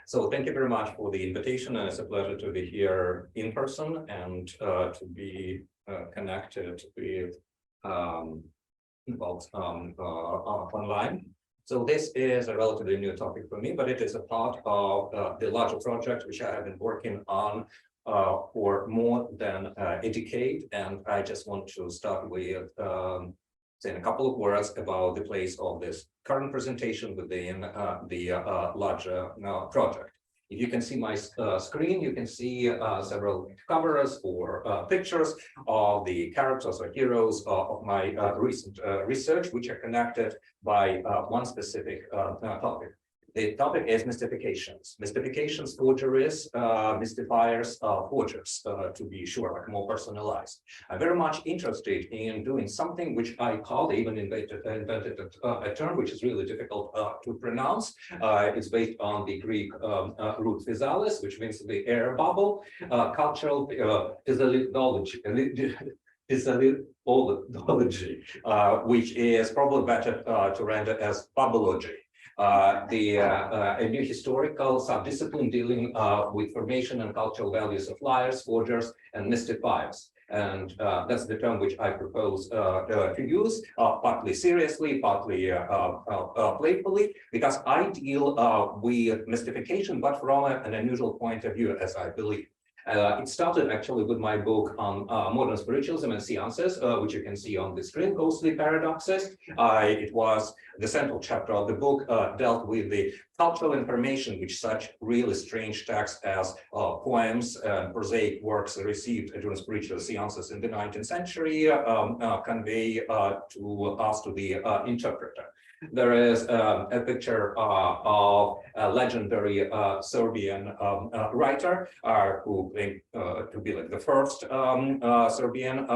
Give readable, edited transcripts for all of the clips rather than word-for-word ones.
So thank you very much for the invitation, and it's a pleasure to be here in person and to be connected with online. So this is a relatively new topic for me, but it is a part of the larger project which I have been working on for more than a decade, and I just want to start with saying a couple of words about the place of this current presentation within the larger project. If you can see my screen, you can see several covers or pictures of the characters or heroes of my recent research, which are connected by one specific topic. The topic is mystifications. Mystifications, forgeries, mystifiers, forgers, to be sure, like more personalized. I'm very much interested in doing something which I call, even invented a term which is really difficult to pronounce. It's based on the Greek root physalis, which means the air bubble, cultural physiology, which is probably better to render as bubbleology. A new historical subdiscipline dealing with formation and cultural values of liars, forgers, and mystifiers. And that's the term which I propose to use, partly seriously, partly playfully, because I deal with mystification, but from an unusual point of view, as I believe. It started actually with my book on modern spiritualism and seances, which you can see on the screen, Ghostly Paradoxes. It was the central chapter of the book dealt with the cultural information which such really strange texts as poems and prosaic works received during spiritual seances in the 19th century convey to us, to the interpreter. There is a picture of a legendary Serbian writer who claimed to be like the first Serbian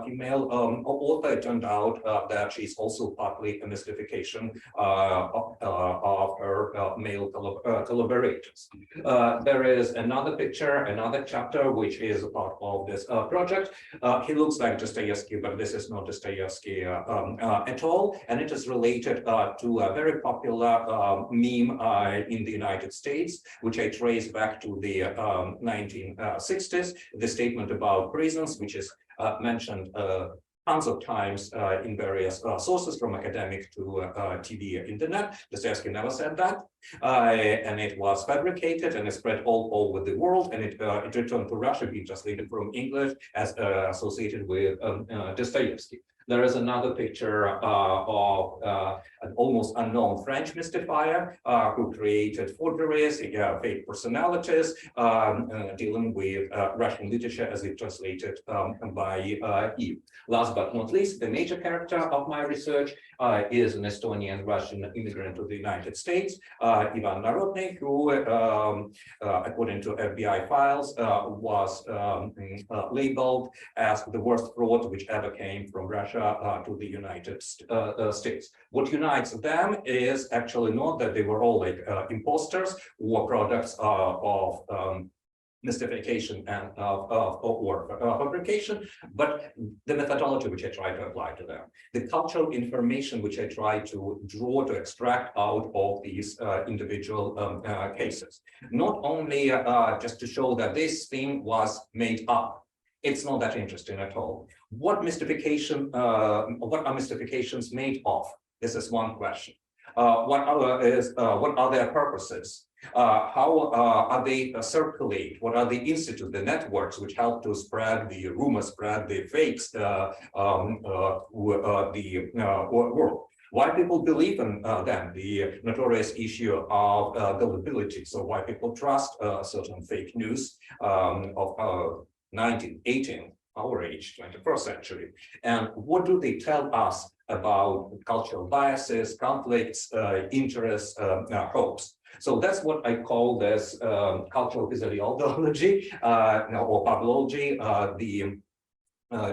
female author. It turned out that she's also partly a mystification of her male collaborators. There is another picture, another chapter, which is a part of this project. He looks like Dostoevsky, but this is not Dostoevsky at all, and it is related to a very popular meme in the United States, which I trace back to the 1960s, the statement about prisons, which is mentioned tons of times in various sources, from academic to TV, internet. Dostoevsky never said that, and it was fabricated and it spread all over the world, and it returned to Russia, being translated from English as associated with Dostoevsky. There is another picture of an almost unknown French mystifier who created forgeries, fake personalities, dealing with Russian literature as it translated by Eve. Last but not least, the major character of my research is an Estonian Russian immigrant to the United States, Ivan Narodny, who, according to FBI files, was labeled as the worst fraud which ever came from Russia to the United States. What unites them is actually not that they were all like imposters or products of mystification and or fabrication, but the methodology which I try to apply to them, the cultural information which I try to draw, to extract out of these individual cases. Not only just to show that this thing was made up. It's not that interesting at all. What are mystifications made of? This is one question. What are their purposes? How are they circulate? What are the institutes, the networks which help to spread the rumors, spread the fakes, the world? Why people believe in them, the notorious issue of gullibility. So why people trust certain fake news of 19, 18, our age, 21st century. And what do they tell us about cultural biases, conflicts, interests, hopes? So that's what I call this cultural physiology or pathology, the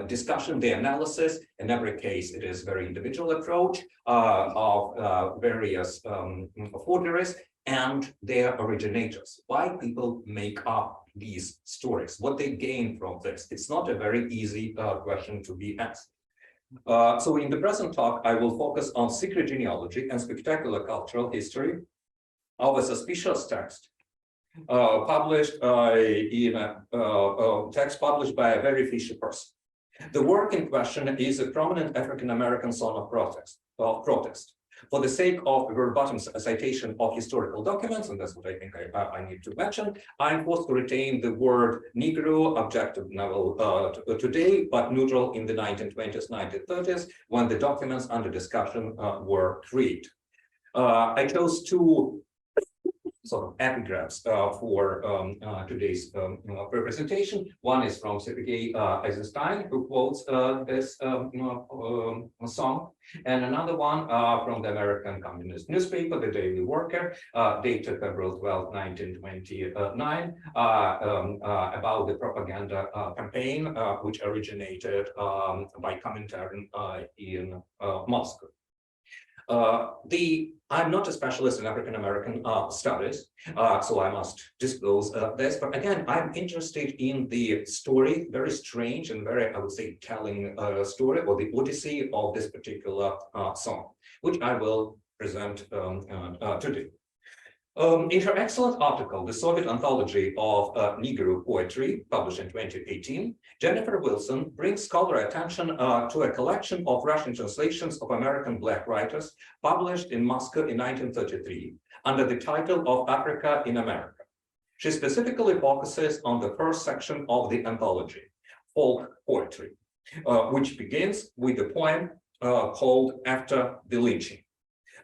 discussion, the analysis. In every case, it is very individual approach of various forgeries and their originators. Why people make up these stories, what they gain from this. It's not a very easy question to be asked. So in the present talk, I will focus on secret genealogy and spectacular cultural history of a suspicious text published in a text published by a very fishy person. The work in question is a prominent African-American song of protest. For the sake of verbatim citation of historical documents, and that's what I think I need to mention, I'm forced to retain the word Negro, objective novel today, but neutral in the 1920s, 1930s, when the documents under discussion were created. I chose two sort of epigraphs for today's presentation. One is from Sergei Eisenstein, who quotes this song, and another one from the American Communist newspaper, the Daily Worker, dated February 12, 1929, about the propaganda campaign, which originated by Comintern in Moscow. I'm not a specialist in African-American studies, so I must disclose this. But again, I'm interested in the story, very strange and very, I would say, telling story, or the odyssey of this particular song, which I will present today. In her excellent article, The Soviet Anthology of Negro Poetry, published in 2018, Jennifer Wilson brings scholarly attention to a collection of Russian translations of American Black writers published in Moscow in 1933 under the title of Africa in America. She specifically focuses on the first section of the anthology, folk poetry, which begins with the poem called After the Lynching.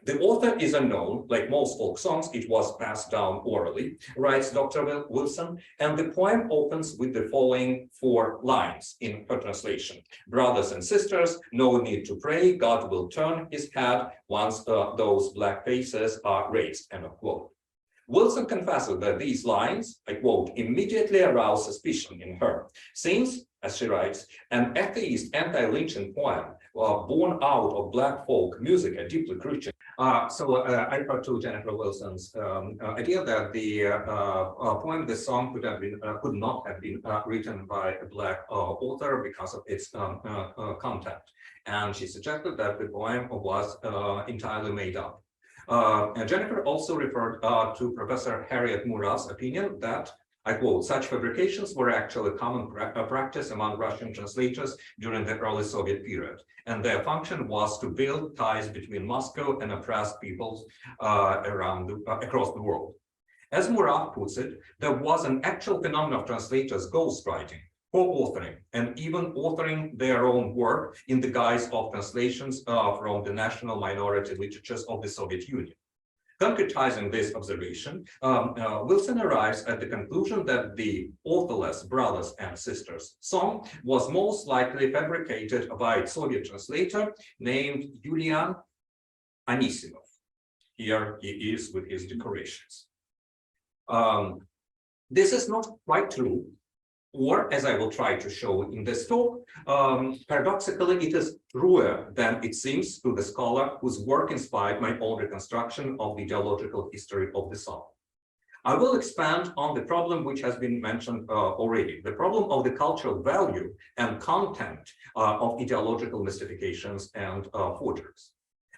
The author is unknown. Like most folk songs, it was passed down orally, writes Dr. Wilson, and the poem opens with the following 4 lines in her translation. Brothers and sisters, no need to pray, God will turn his head once those black faces are raised, end of quote. Wilson confesses that these lines, I quote, immediately arouse suspicion in her, since, as she writes, an atheist anti-lynching poem born out of black folk music, a deeply Christian. So I refer to Jennifer Wilson's idea that the poem, the song, could not have been written by a black author because of its content. And she suggested that the poem was entirely made up. And Jennifer also referred to Professor Harriet Murat's opinion that, I quote, such fabrications were actually a common practice among Russian translators during the early Soviet period, and their function was to build ties between Moscow and oppressed peoples across the world. As Murat puts it, there was an actual phenomenon of translators ghostwriting, co-authoring, and even authoring their own work in the guise of translations from the national minority literatures of the Soviet Union. Concretizing this observation, Wilson arrives at the conclusion that the authorless Brothers and Sisters song was most likely fabricated by a Soviet translator named Ilya Anisimov. Here he is with his decorations. This is not quite true, or as I will try to show in this talk, paradoxically, it is truer than it seems to the scholar whose work inspired my own reconstruction of the ideological history of the song. I will expand on the problem which has been mentioned already, the problem of the cultural value and content of ideological mystifications and forgeries.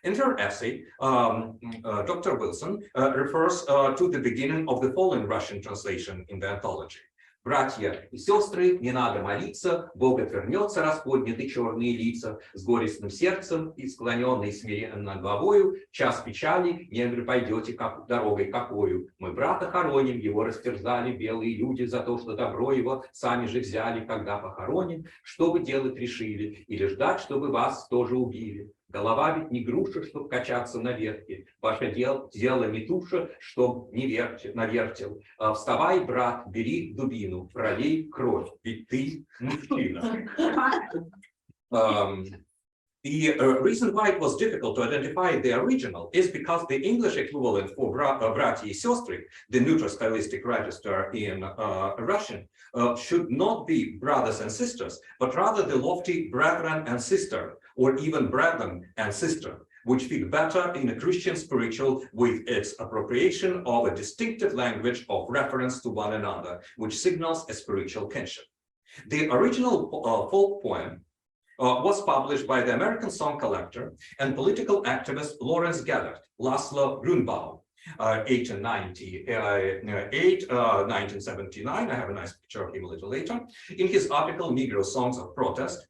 In her essay, Dr. Wilson refers to the beginning of the following Russian translation in the anthology. Братья и сестры, не надо молиться, Бог отвернется расподняты черные лица, с горестным сердцем и склоненной смиренно головою, час печали, негры пойдете как дорогой какою. Мы брата хороним, его растерзали белые люди за то, что добро его сами же взяли, когда похороним, что вы делать решили, или ждать, чтобы вас тоже убили. Голова ведь не груша, чтоб качаться на ветке. Ваше дело метуша, чтоб не навертел. Вставай, брат, бери дубину, пролей кровь, ведь ты мужчина. The reason why it was difficult to identify the original is because the English equivalent for братья и сестры, the neutral stylistic register in Russian, should not be brothers and sisters, but rather the lofty brethren and sister, or even brethren and sister, which fit better in a Christian spiritual with its appropriation of a distinctive language of reference to one another, which signals a spiritual kinship. The original folk poem was published by the American song collector and political activist Lawrence Gellert, Laszlo Grünbaum, 1898, 1979. I have a nice picture of him a little later. In his article, Negro Songs of Protest,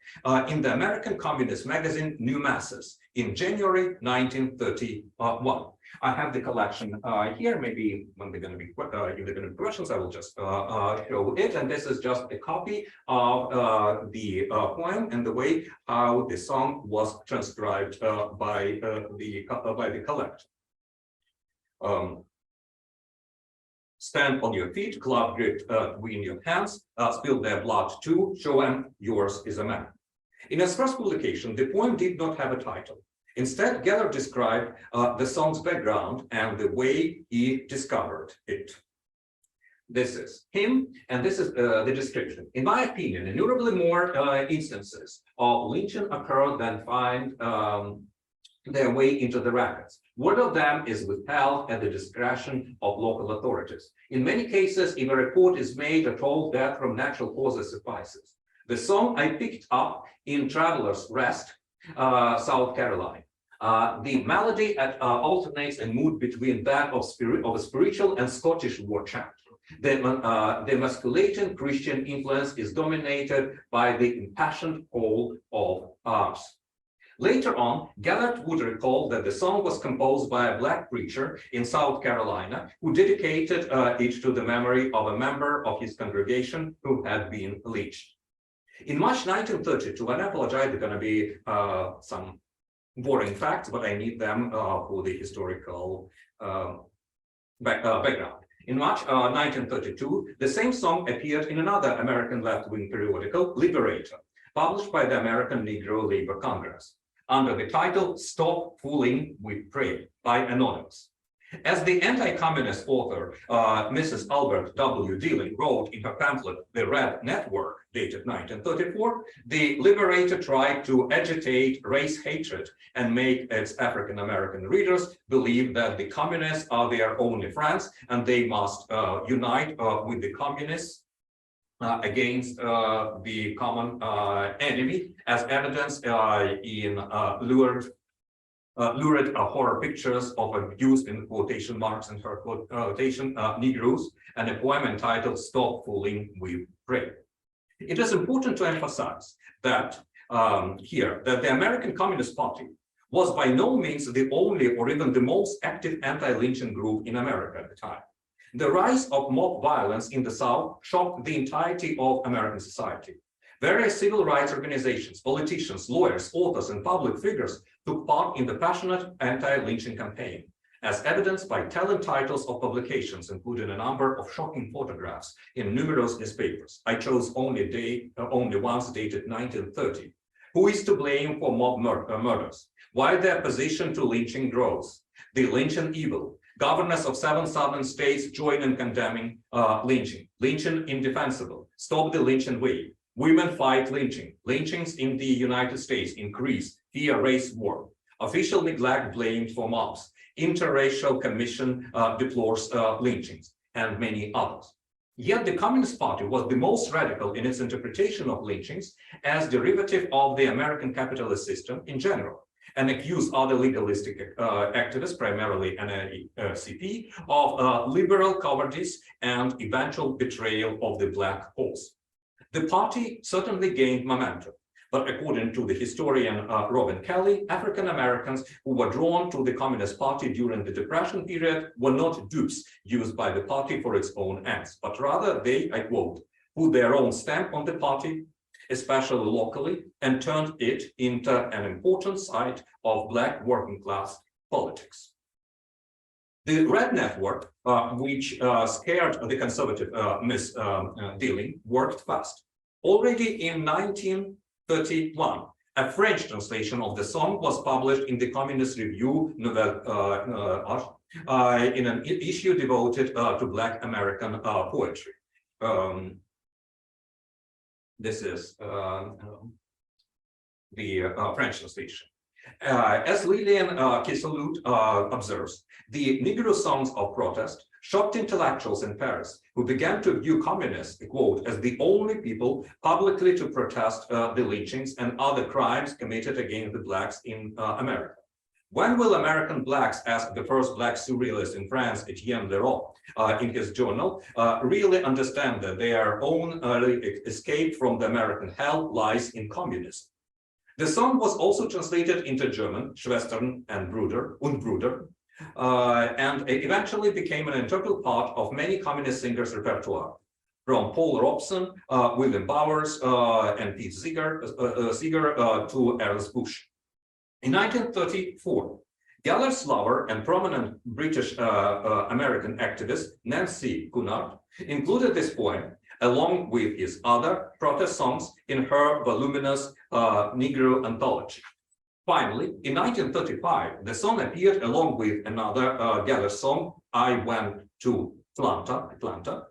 in the American Communist magazine, New Masses, in January 1931. I have the collection here. Maybe when they're going to be if they're going to be questions, I will just show it. And this is just a copy of the poem and the way how the song was transcribed by the collector. Stand on your feet, club gripped between your hands, spill their blood too, show them yours is a man. In his first publication, the poem did not have a title. Instead, Gellert described the song's background and the way he discovered it. This is him, and this is the description. In my opinion, innumerably more instances of lynching occur than find their way into the records. One of them is withheld at the discretion of local authorities. In many cases, if a report is made at all, death from natural causes suffices. The song I picked up in Traveler's Rest, South Carolina. The melody alternates a mood between that of a spiritual and Scottish war chant. The emasculating Christian influence is dominated by the impassioned call of arms. Later on, Gellert would recall that the song was composed by a black preacher in South Carolina who dedicated it to the memory of a member of his congregation who had been lynched. In March 1932, and I apologize, there are going to be some boring facts, but I need them for the historical background. In March 1932, the same song appeared in another American left-wing periodical, Liberator, published by the American Negro Labor Congress, under the title Stop Fooling, We Pray, by Anonymous. As the anti-communist author, Mrs. Albert W. Dealing, wrote in her pamphlet, The Red Network, dated 1934, the Liberator tried to agitate race hatred and make its African-American readers believe that the communists are their only friends and they must unite with the communists against the common enemy, as evidenced in lurid horror pictures of abused, in quotation marks and her quotation, Negroes, and a poem entitled Stop Fooling, We Pray. It is important to emphasize that that the American Communist Party was by no means the only or even the most active anti-lynching group in America at the time. The rise of mob violence in the South shocked the entirety of American society. Various civil rights organizations, politicians, lawyers, authors, and public figures took part in the passionate anti-lynching campaign, as evidenced by telling titles of publications, including a number of shocking photographs in numerous newspapers. I chose only ones dated 1930. Who is to blame for mob murders? Why the opposition to lynching grows? The lynching evil. Governors of 7 southern states join in condemning lynching. Lynching indefensible. Stop the lynching wave. Women fight lynching. Lynchings in the United States increase. Fear race war. Official neglect blamed for mobs. Interracial commission deplores lynchings, and many others. Yet the Communist Party was the most radical in its interpretation of lynchings as derivative of the American capitalist system in general, and accused other legalistic activists, primarily NAACP, of liberal cowardice and eventual betrayal of the black cause. The party certainly gained momentum, but according to the historian Robin Kelly, African Americans who were drawn to the Communist Party during the Depression period were not dupes used by the party for its own ends, but rather they, I quote, put their own stamp on the party, especially locally, and turned it into an important site of black working class politics. The Red Network, which scared the conservative Miss Dealing, worked fast. Already in 1931, a French translation of the song was published in the Communist Review Nouvelle Art in an issue devoted to Black American poetry. This is the French translation. As Lillian Kisselut observes, the Negro songs of protest shocked intellectuals in Paris who began to view communists, quote, as the only people publicly to protest the lynchings and other crimes committed against the blacks in America. When will American blacks, asked the first black surrealist in France, Etienne Leroux, in his journal, really understand that their own escape from the American hell lies in communism? The song was also translated into German, Schwestern and Bruder, and eventually became an integral part of many communist singers' repertoire, from Paul Robeson, William Bowers, and Pete Seeger to Ernst Busch. In 1934, Gellert's lover and prominent British American activist Nancy Cunard included this poem along with his other protest songs in her voluminous Negro anthology. Finally, in 1935, the song appeared along with another Gellert song, I Went to Atlanta,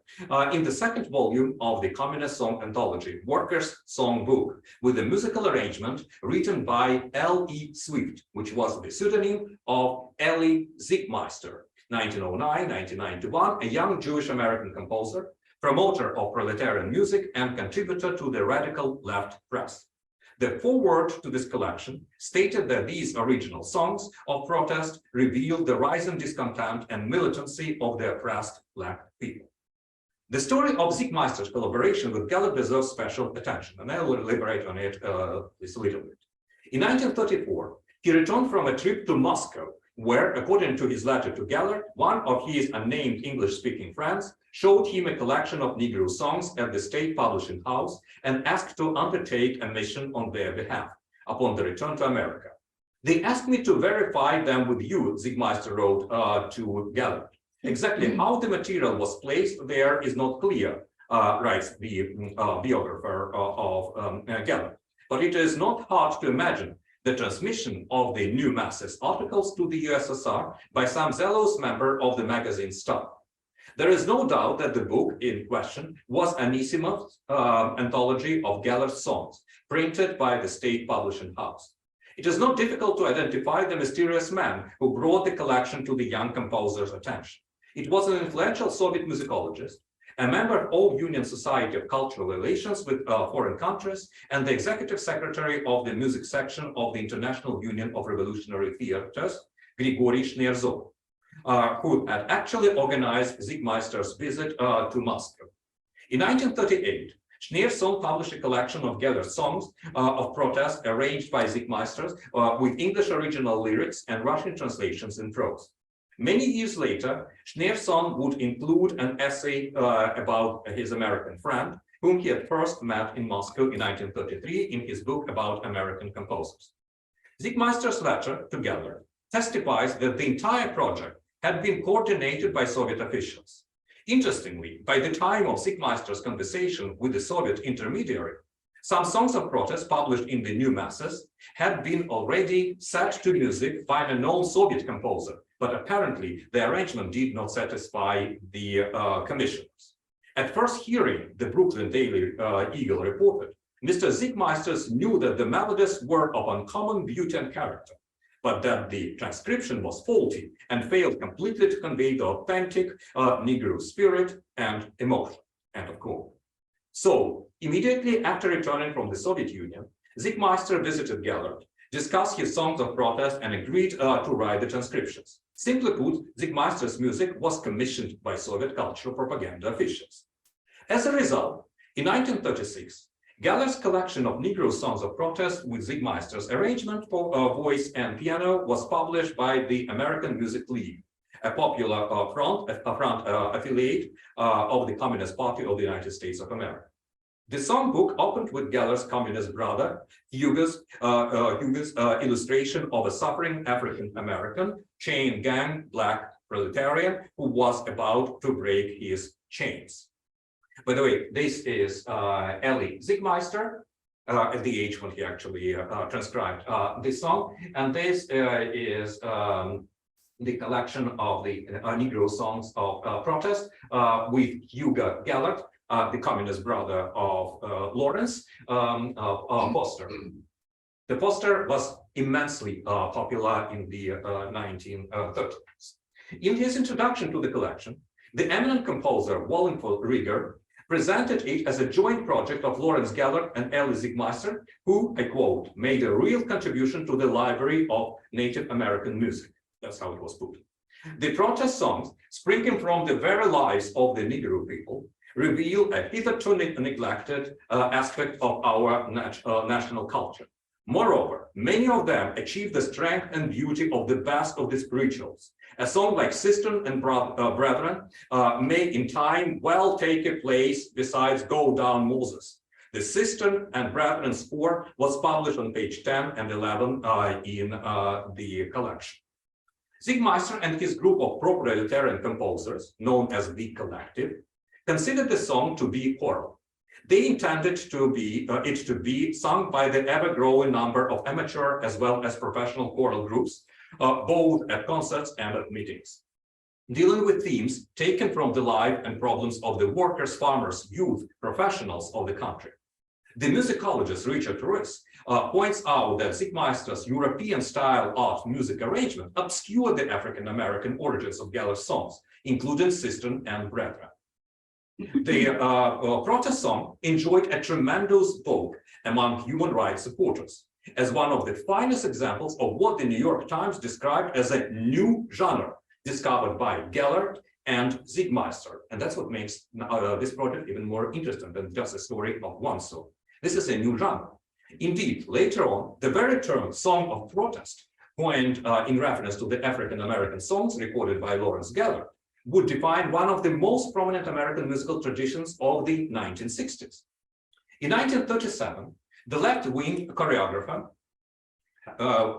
in the second volume of the Communist Song Anthology, Workers' Song Book, with a musical arrangement written by L.E. Swift, which was the pseudonym of Elie Siegmeister, 1909-1991, a young Jewish-American composer, promoter of proletarian music, and contributor to the radical left press. The foreword to this collection stated that these original songs of protest revealed the rising discontent and militancy of the oppressed black people. The story of Siegmeister's collaboration with Gellert deserves special attention, and I will elaborate on it this a little bit. In 1934, he returned from a trip to Moscow, where, according to his letter to Gellert, one of his unnamed English-speaking friends showed him a collection of Negro songs at the State Publishing House and asked to undertake a mission on their behalf upon the return to America. They asked me to verify them with you, Siegmeister wrote to Gellert. Exactly how the material was placed there is not clear, writes the biographer of Gellert. But it is not hard to imagine the transmission of the New Masses articles to the USSR by some zealous member of the magazine staff. There is no doubt that the book in question was Anissimov's anthology of Gellert's songs, printed by the State Publishing House. It is not difficult to identify the mysterious man who brought the collection to the young composer's attention. It was an influential Soviet musicologist, a member of All Union Society of Cultural Relations with Foreign Countries, and the executive secretary of the music section of the International Union of Revolutionary Theaters, Grigory Schneerzov, who had actually organized Siegmeister's visit to Moscow. In 1938, Schneerzov published a collection of Gellert's songs of protest arranged by Siegmeister with English original lyrics and Russian translations in prose. Many years later, Schneerzov would include an essay about his American friend, whom he had first met in Moscow in 1933 in his book about American composers. Siegmeister's letter to Gellert testifies that the entire project had been coordinated by Soviet officials. Interestingly, by the time of Siegmeister's conversation with the Soviet intermediary, some songs of protest published in the New Masses had been already set to music by a known Soviet composer, but apparently the arrangement did not satisfy the commissioners. At first hearing, the Brooklyn Daily Eagle reported, Mr. Siegmeister knew that the melodies were of uncommon beauty and character, but that the transcription was faulty and failed completely to convey the authentic Negro spirit and emotion, end of quote. So, immediately after returning from the Soviet Union, Siegmeister visited Gellert, discussed his songs of protest, and agreed to write the transcriptions. Simply put, Siegmeister's music was commissioned by Soviet cultural propaganda officials. As a result, in 1936, Gellert's collection of Negro songs of protest with Siegmeister's arrangement for voice and piano was published by the American Music League, a popular front affiliate of the Communist Party of the United States of America. The songbook opened with Gellert's communist brother, Hugo's illustration of a suffering African-American chain gang black proletarian who was about to break his chains. By the way, this is Elie Siegmeister at the age when he actually transcribed this song, and this is the collection of the Negro songs of protest with Hugo Gellert, the communist brother of Lawrence poster. The poster was immensely popular in the 1930s. In his introduction to the collection, The eminent composer Walling Rieger presented it as a joint project of Lawrence Gellert and Elie Siegmeister, who, I quote, made a real contribution to the library of Native American music. That's how it was put. The protest songs, springing from the very lives of the Negro people, reveal a hitherto neglected aspect of our national culture. Moreover, many of them achieve the strength and beauty of the best of the spirituals. A song like Sister and Brethren may in time well take a place besides Go Down Moses. The Sister and Brethren score was published on page 10 and 11 in the collection. Siegmeister and his group of proletarian composers, known as the Collective, considered the song to be choral. They intended it to be sung by the ever-growing number of amateur as well as professional choral groups, both at concerts and at meetings, dealing with themes taken from the life and problems of the workers, farmers, youth, professionals of the country. The musicologist Richard Ruiz points out that Siegmeister's European-style art music arrangement obscured the African-American origins of Gellert's songs, including Sister and Brethren. The protest song enjoyed a tremendous vogue among human rights supporters as one of the finest examples of what the New York Times described as a new genre discovered by Gellert and Siegmeister. And that's what makes this project even more interesting than just a story of one song. This is a new genre. Indeed, later on, the very term song of protest, coined in reference to the African-American songs recorded by Lawrence Gellert, would define one of the most prominent American musical traditions of the 1960s. In 1937, the left-wing choreographer,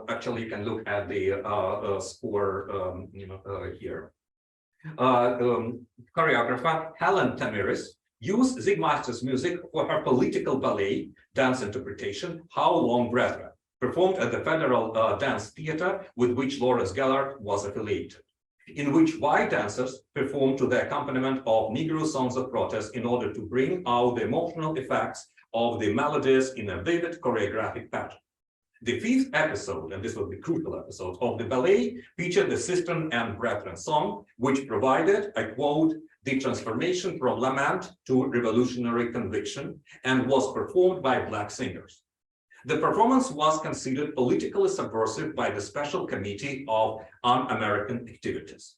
actually you can look at the score here, choreographer Helen Tamiris used Siegmeister's music for her political ballet dance interpretation, How Long Brethren, performed at the Federal Dance Theater with which Lawrence Gellert was affiliated, in which white dancers performed to the accompaniment of Negro songs of protest in order to bring out the emotional effects of the melodies in a vivid choreographic pattern. The fifth episode, and this was the crucial episode of the ballet, featured the Sister and Brethren song, which provided, I quote, the transformation from lament to revolutionary conviction, and was performed by Black singers. The performance was considered politically subversive by the Special Committee of Un-American Activities.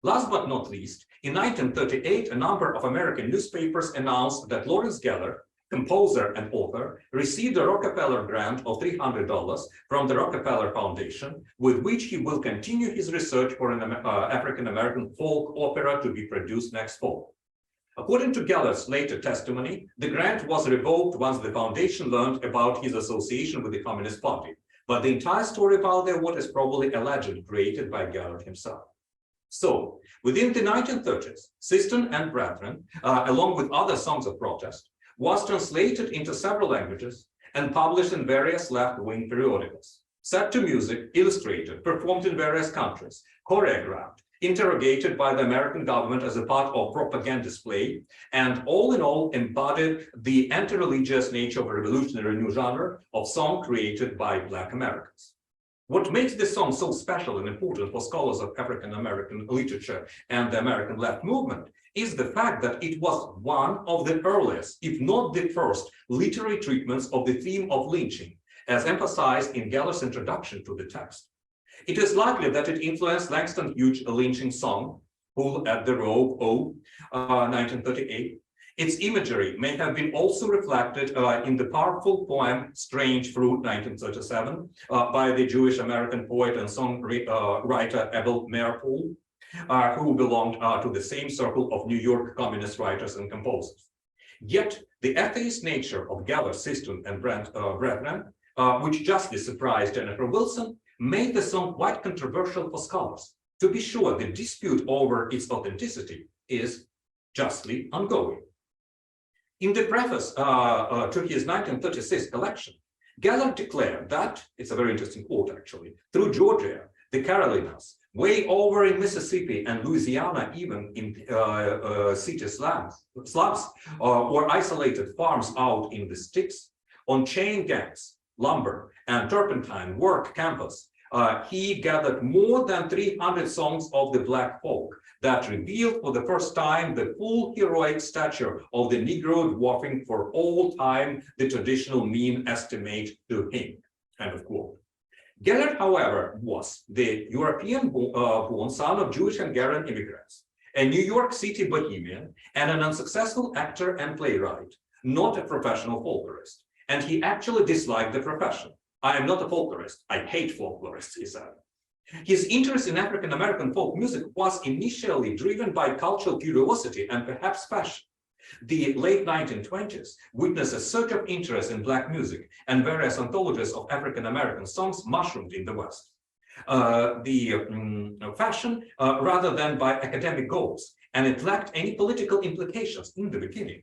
Last but not least, in 1938, a number of American newspapers announced that Lawrence Gellert, composer and author, received a Rockefeller grant of $300 from the Rockefeller Foundation, with which he will continue his research for an African-American folk opera to be produced next fall. According to Gellert's later testimony, the grant was revoked once the foundation learned about his association with the Communist Party, but the entire story about the award is probably a legend created by Gellert himself. So, within the 1930s, Sister and Brethren, along with other songs of protest, was translated into several languages and published in various left-wing periodicals, set to music, illustrated, performed in various countries, choreographed, interrogated by the American government as a part of propagandistic play, and all in all embodied the anti-religious nature of a revolutionary new genre of song created by Black Americans. What makes this song so special and important for scholars of African-American literature and the American left movement is the fact that it was one of the earliest, if not the first, literary treatments of the theme of lynching, as emphasized in Gellert's introduction to the text. It is likely that it influenced Langston Hughes' lynching song, Pull at the Rope, 1938. Its imagery may have been also reflected in the powerful poem Strange Fruit, 1937, by the Jewish-American poet and songwriter Abel Meerpool, who belonged to the same circle of New York communist writers and composers. Yet, the atheist nature of Gellert's Sister and Brethren, which justly surprised Jennifer Wilson, made the song quite controversial for scholars. To be sure, the dispute over its authenticity is justly ongoing. In the preface to his 1936 collection, Gellert declared that, it's a very interesting quote actually, through Georgia, the Carolinas, way over in Mississippi and Louisiana, even in city slums, or isolated farms out in the sticks, on chain gangs, lumber, and turpentine work campus, He gathered more than 300 songs of the Black folk that revealed for the first time the full heroic stature of the Negro, dwarfing for all time the traditional mean estimate to him. End of quote. Gellert, however, was the European-born son of Jewish-Hungarian immigrants, a New York City bohemian, and an unsuccessful actor and playwright, not a professional folklorist. And he actually disliked the profession. I am not a folklorist. I hate folklorists, he said. His interest in African-American folk music was initially driven by cultural curiosity and perhaps fashion. The late 1920s witnessed a surge of interest in Black music, and various anthologies of African-American songs mushroomed in the West. Fashion rather than by academic goals, and it lacked any political implications in the beginning.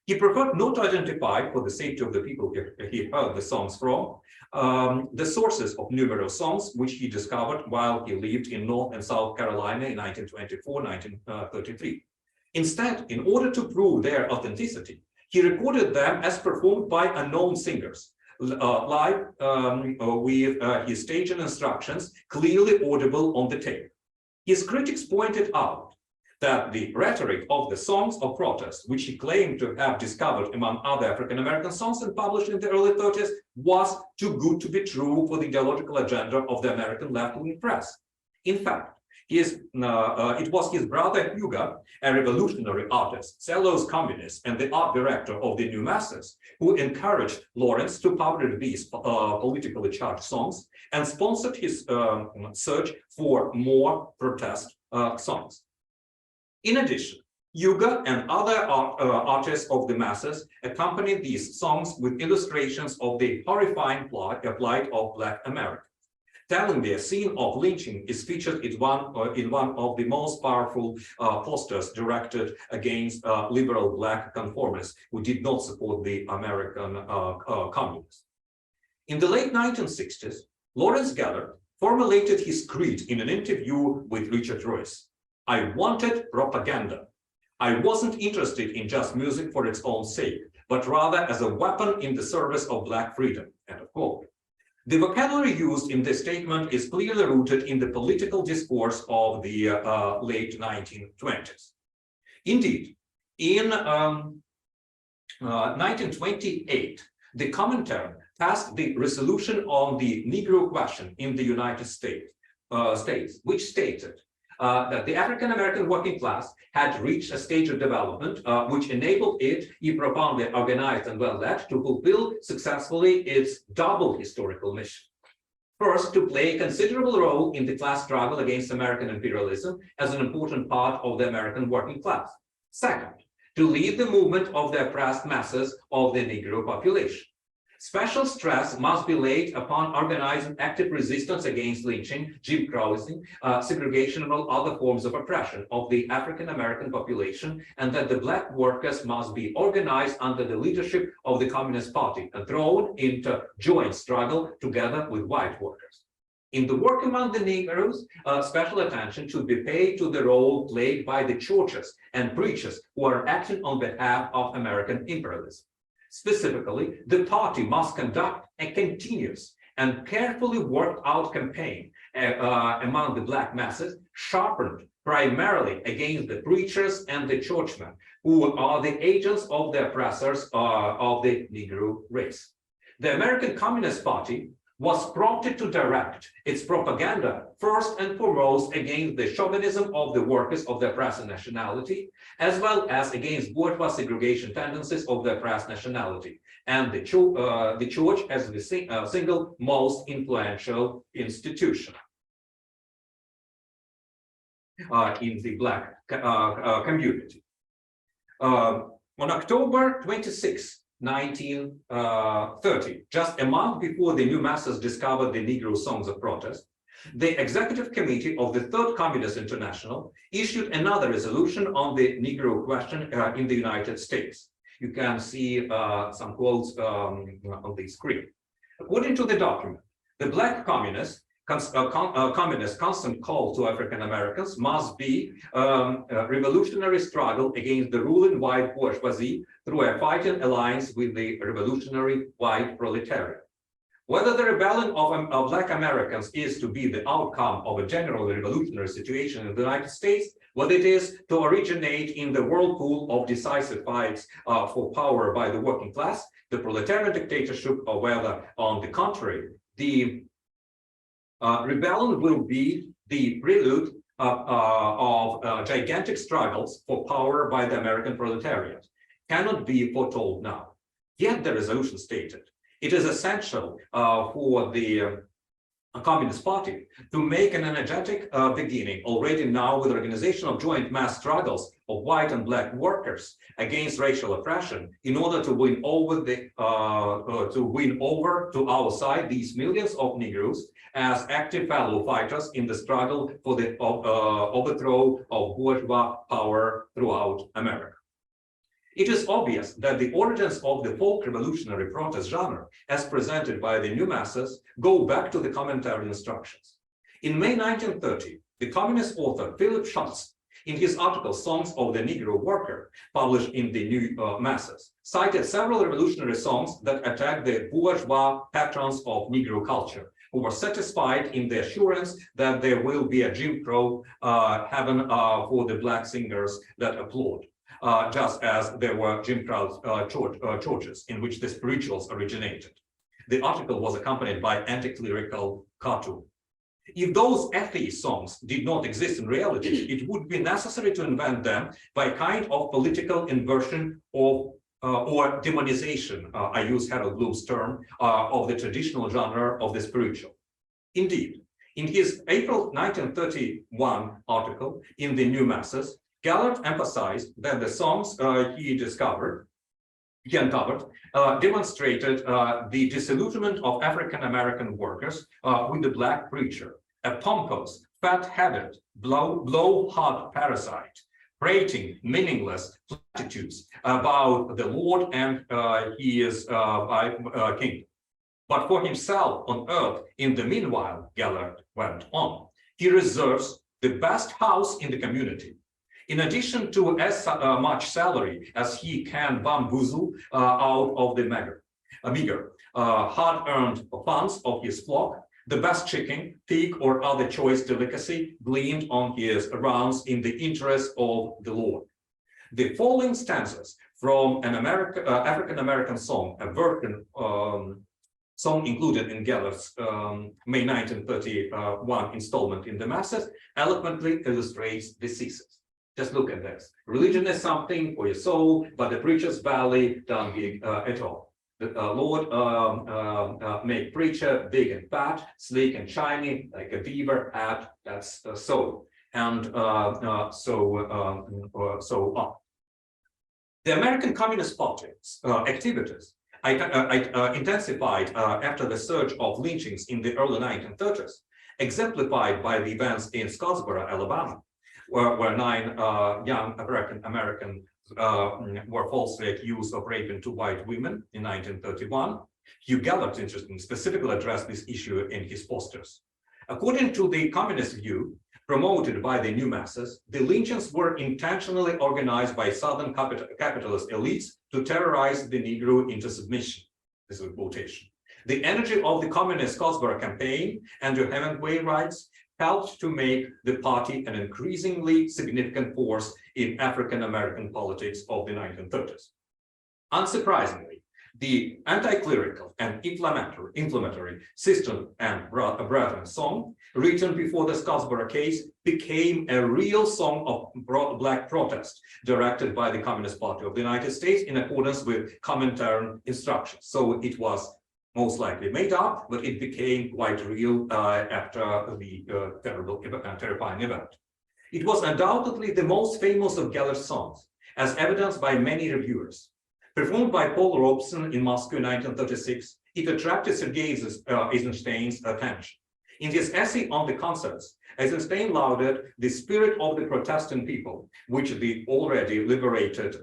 He preferred not to identify, for the safety of the people he heard the songs from, the sources of numerous songs which he discovered while he lived in North and South Carolina in 1924-1933. Instead, in order to prove their authenticity, he recorded them as performed by unknown singers, live with his stage and instructions clearly audible on the tape. His critics pointed out that the rhetoric of the songs of protest, which he claimed to have discovered among other African-American songs and published in the early 30s, was too good to be true for the ideological agenda of the American left-wing press. In fact, it was his brother Hugo, a revolutionary artist, cellulose communist, and the art director of the New Masses, who encouraged Lawrence to publish these politically charged songs and sponsored his search for more protest songs. In addition, Hugo and other artists of the masses accompanied these songs with illustrations of the horrifying plight of Black Americans. Telling the scene of lynching is featured in one of the most powerful posters directed against liberal Black conformists who did not support the American communists. In the late 1960s, Lawrence Gellert formulated his creed in an interview with Richard Royce. I wanted propaganda. I wasn't interested in just music for its own sake, but rather as a weapon in the service of Black freedom, end of quote. The vocabulary used in this statement is clearly rooted in the political discourse of the late 1920s. Indeed, in 1928, the Comintern passed the resolution on the Negro question in the United States, which stated that the African-American working class had reached a stage of development which enabled it, if profoundly organized and well-led, to fulfill successfully its double historical mission. First, to play a considerable role in the class struggle against American imperialism as an important part of the American working class. Second, to lead the movement of the oppressed masses of the Negro population. Special stress must be laid upon organizing active resistance against lynching, Jim Crowing, segregation, and all other forms of oppression of the African-American population, and that the Black workers must be organized under the leadership of the Communist Party and thrown into joint struggle together with white workers. In the work among the Negroes, special attention should be paid to the role played by the churches and preachers who are acting on behalf of American imperialism. Specifically, the party must conduct a continuous and carefully worked out campaign among the Black masses, sharpened primarily against the preachers and the churchmen, who are the agents of the oppressors of the Negro race. The American Communist Party was prompted to direct its propaganda first and foremost against the chauvinism of the workers of the oppressed nationality, as well as against bourgeois segregation tendencies of the oppressed nationality, and the church as the single most influential institution in the Black community. On October 26, 1930, just a month before the New Masses discovered the Negro songs of protest, the executive committee of the Third Communist International issued another resolution on the Negro question in the United States. You can see some quotes on the screen. According to the document, the Black communists' constant call to African Americans must be a revolutionary struggle against the ruling white bourgeoisie through a fighting alliance with the revolutionary white proletariat. Whether the rebellion of Black Americans is to be the outcome of a general revolutionary situation in the United States, whether it is to originate in the whirlpool of decisive fights for power by the working class, the proletarian dictatorship, or whether, on the contrary, the rebellion will be the prelude of gigantic struggles for power by the American proletariat, cannot be foretold now. Yet the resolution stated, it is essential for the Communist Party to make an energetic beginning already now with the organization of joint mass struggles of white and black workers against racial oppression in order to win over to our side these millions of Negroes as active fellow fighters in the struggle for the overthrow of bourgeois power throughout America. It is obvious that the origins of the folk revolutionary protest genre, as presented by the new masses, go back to the commentary instructions. In May 1930, the communist author Philip Schultz, in his article Songs of the Negro Worker, published in the New Masses, cited several revolutionary songs that attacked the bourgeois patrons of Negro culture, who were satisfied in the assurance that there will be a Jim Crow heaven for the black singers that applaud. Just as there were Jim Crow churches in which the spirituals originated. The article was accompanied by anti-clerical cartoon. If those atheist songs did not exist in reality, it would be necessary to invent them by a kind of political inversion of or demonization, I use Harold Bloom's term, of the traditional genre of the spiritual. Indeed, in his April 1931 article in the New Masses, Gellert emphasized that the songs he uncovered demonstrated the disillusionment of African-American workers with the black preacher, a pompous, fat-headed, blowhard parasite, prating meaningless platitudes about the Lord and his kingdom. But for himself on earth, in the meanwhile, Gellert went on, he reserves the best house in the community. In addition to as much salary as he can bamboozle out of the meager hard-earned funds of his flock, the best chicken, pig, or other choice delicacy gleaned on his rounds in the interest of the Lord. The following stanzas from an African-American song, a version song included in Gellert's May 1931 installment in the Masses, eloquently illustrates the thesis. Just look at this. Religion is something for your soul, but the preacher's belly don't give at all. The Lord make preacher big and fat, sleek and shiny, like a beaver hat, that's soul. And so on. The American Communist Party's activities intensified after the surge of lynchings in the early 1930s, exemplified by the events in Scottsboro, Alabama, where 9 young African-American were falsely accused of raping 2 white women in 1931. Hugh Gellert, interestingly, specifically addressed this issue in his posters. According to the communist view promoted by the New Masses, the lynchings were intentionally organized by Southern capitalist elites to terrorize the Negro into submission. This is a quotation. The energy of the communist Scottsboro campaign, Andrew Hemingway writes, helped to make the party an increasingly significant force in African-American politics of the 1930s. Unsurprisingly, the anti-clerical and inflammatory Sister and Brethren song, written before the Scottsboro case, became a real song of black protest directed by the Communist Party of the United States in accordance with Comintern instructions. So it was most likely made up, but it became quite real after the terrifying event. It was undoubtedly the most famous of Gellert's songs, as evidenced by many reviewers. Performed by Paul Robeson in Moscow in 1936, it attracted Sergei Eisenstein's attention. In his essay on the concerts, Eisenstein lauded the spirit of the Protestant people, which the already liberated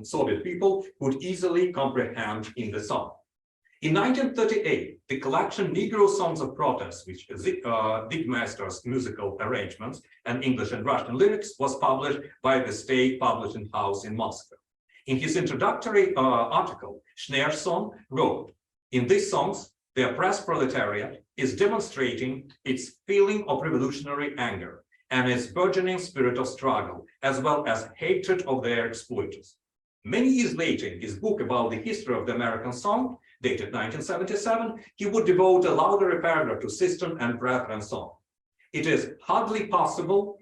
Soviet people could easily comprehend in the song. In 1938, the collection Negro Songs of Protest, which Digmaster's musical arrangements and English and Russian lyrics, was published by the State Publishing House in Moscow. In his introductory article, Schneerson wrote, in these songs, the oppressed proletariat is demonstrating its feeling of revolutionary anger and its burgeoning spirit of struggle, as well as hatred of their exploiters. Many years later, in his book about the history of the American song, dated 1977, he would devote a louder paragraph to Sister and Brethren song. It is hardly possible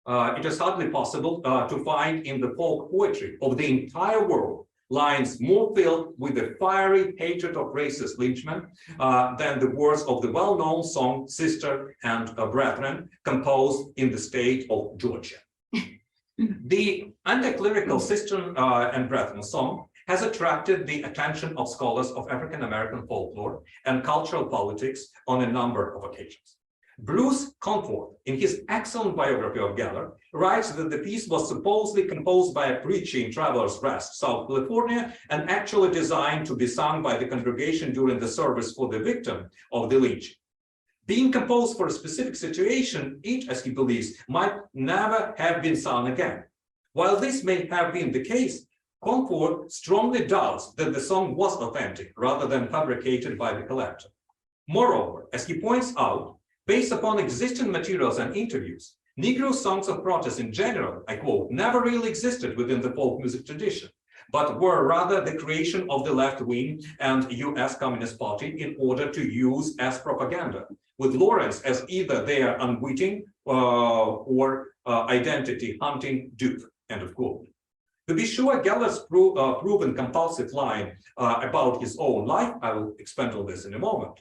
to find in the folk poetry of the entire world lines more filled with the fiery hatred of racist lynchmen than the words of the well-known song Sister and Brethren, composed in the state of Georgia. The anti-clerical Sister and Brethren song has attracted the attention of scholars of African-American folklore and cultural politics on a number of occasions. Bruce Comfort, in his excellent biography of Gellert, writes that the piece was supposedly composed by a preacher in Travelers Rest, South California, and actually designed to be sung by the congregation during the service for the victim of the lynching. Being composed for a specific situation, it, as he believes, might never have been sung again. While this may have been the case, Comfort strongly doubts that the song was authentic rather than fabricated by the collector. Moreover, as he points out, based upon existing materials and interviews, Negro songs of protest in general, I quote, never really existed within the folk music tradition, but were rather the creation of the left wing and US Communist Party in order to use as propaganda, with Lawrence as either their unwitting or identity hunting dupe, end of quote. To be sure, Gellert's proven compulsive line about his own life, I will expand on this in a moment.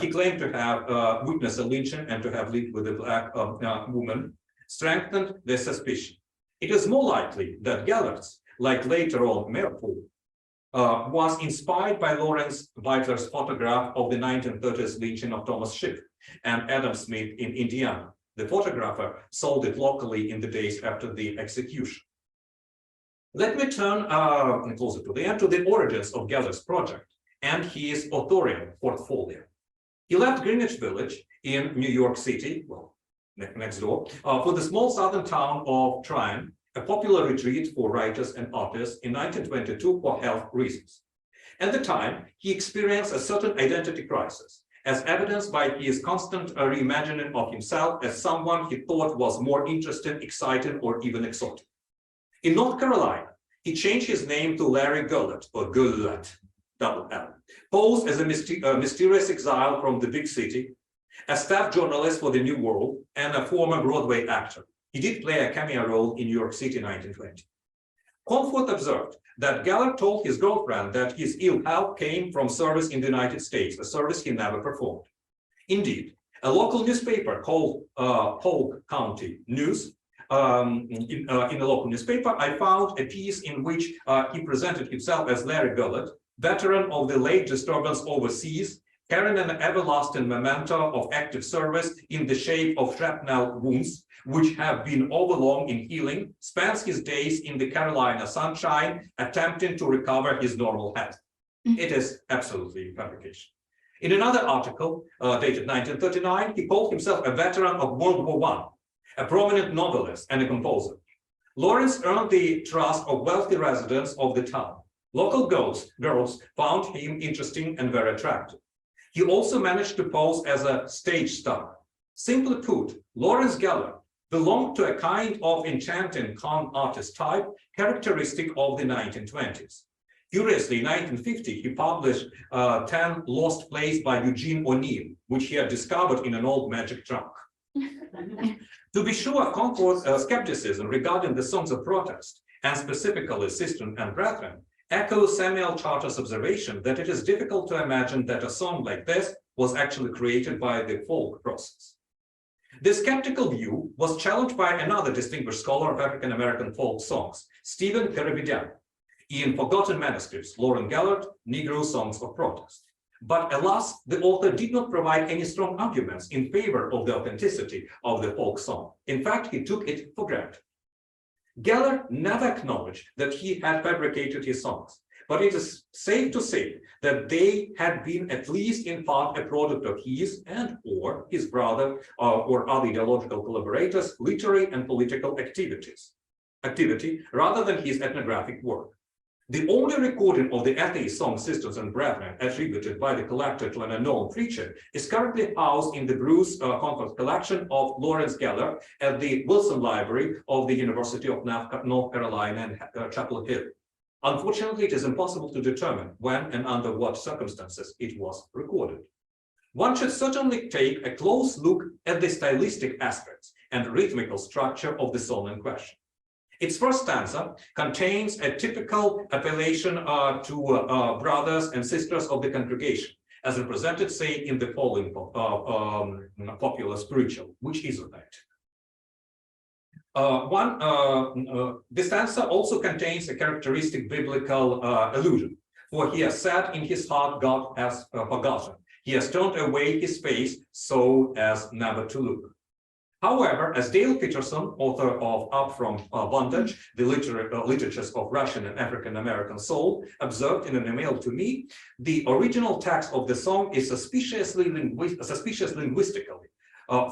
He claimed to have witnessed a lynching and to have lived with a black woman, strengthened the suspicion. It is more likely that Gellert's, like later on Merkel, was inspired by Lawrence Beitler's photograph of the 1930s lynching of Thomas Shipp and Adam Smith in Indiana. The photographer sold it locally in the days after the execution. Let me turn closer to the end to the origins of Gellert's project and his authorial portfolio. He left Greenwich Village in New York City, well, next door, for the small southern town of Tryon, a popular retreat for writers and artists in 1922 for health reasons. At the time, he experienced a certain identity crisis, as evidenced by his constant reimagining of himself as someone he thought was more interesting, exciting, or even exotic. In North Carolina, he changed his name to Larry Gellert, or Gellert, double L, posed as a mysterious exile from the big city, a staff journalist for the New World, and a former Broadway actor. He did play a cameo role in New York City in 1920. Comfort observed that Gellert told his girlfriend that his ill health came from service in the United States, a service he never performed. Indeed, a local newspaper called Polk County News, in the local newspaper, I found a piece in which he presented himself as Larry Gellert, veteran of the late disturbance overseas, carrying an everlasting memento of active service in the shape of shrapnel wounds, which have been overlong in healing, spends his days in the Carolina sunshine, attempting to recover his normal health. It is absolutely fabrication. In another article, dated 1939, he called himself a veteran of World War I, a prominent novelist and a composer. Lawrence earned the trust of wealthy residents of the town. Local girls found him interesting and very attractive. He also managed to pose as a stage star. Simply put, Lawrence Gellert belonged to a kind of enchanting con artist type characteristic of the 1920s. Curiously, in 1950, he published 10 lost plays by Eugene O'Neill, which he had discovered in an old magic trunk. To be sure, Comfort's skepticism regarding the songs of protest, and specifically Sister and Brethren, echoes Samuel Charter's observation that it is difficult to imagine that a song like this was actually created by the folk process. This skeptical view was challenged by another distinguished scholar of African-American folk songs, Stephen Karabedyan, in Forgotten Manuscripts, Lawrence Gellert, Negro Songs of Protest. But alas, the author did not provide any strong arguments in favor of the authenticity of the folk song. In fact, he took it for granted. Gellert never acknowledged that he had fabricated his songs, but it is safe to say that they had been at least in part a product of his and or his brother or other ideological collaborators' literary and political activity rather than his ethnographic work. The only recording of the atheist song Sisters and Brethren attributed by the collector to an unknown preacher is currently housed in the Bruce Concord collection of Lawrence Gellert at the Wilson Library of the University of North Carolina in Chapel Hill. Unfortunately, it is impossible to determine when and under what circumstances it was recorded. One should certainly take a close look at the stylistic aspects and rhythmical structure of the song in question. Its first stanza contains a typical appellation to brothers and sisters of the congregation, as represented, say, in the following popular spiritual, which is that. The stanza also contains a characteristic biblical allusion, for he has said in his heart, God has forgotten. He has turned away his face so as never to look. However, as Dale Peterson, author of Up From Bondage, the Literatures of Russian and African American Soul, observed in an email to me, the original text of the song is suspicious linguistically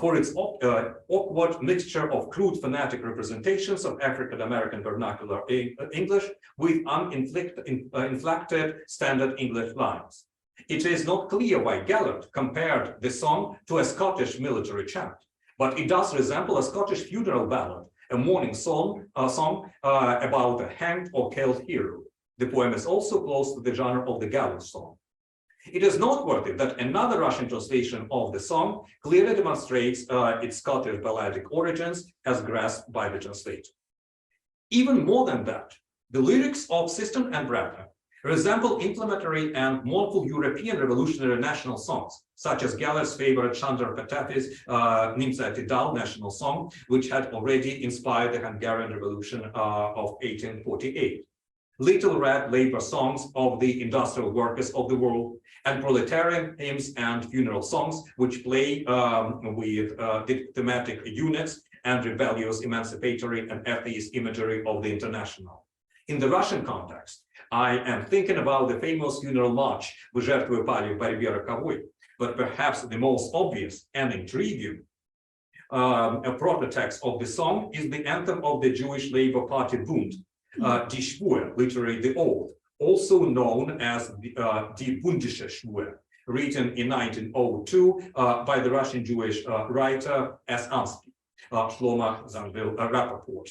for its awkward mixture of crude phonetic representations of African American vernacular English with inflected standard English lines. It is not clear why Gellert compared the song to a Scottish military chant, but it does resemble a Scottish funeral ballad, a mourning song about a hanged or killed hero. The poem is also close to the genre of the gallows song. It is noteworthy that another Russian translation of the song clearly demonstrates its Scottish balladic origins as grasped by the translator. Even more than that, the lyrics of Sisters and Brethren resemble inflammatory and mournful European revolutionary national songs, such as Gellert's favorite Chandra Patafi's Nimza Tidal national song, which had already inspired the Hungarian Revolution of 1848. Little Red labor songs of the industrial workers of the world, and proletarian hymns and funeral songs, which play with thematic units and rebellious, emancipatory, and atheist imagery of the international. In the Russian context, I am thinking about the famous funeral march, «Вы жертвы пали в борьбе роковой», but perhaps the most obvious and intriguing proto-text of the song is the anthem of the Jewish Labor Party Bund, Die Schwur, literally the oath, also known as Die Bundische Schwur, written in 1902 by the Russian Jewish writer S. Ansky, Shlomo Zanvil Rapoport.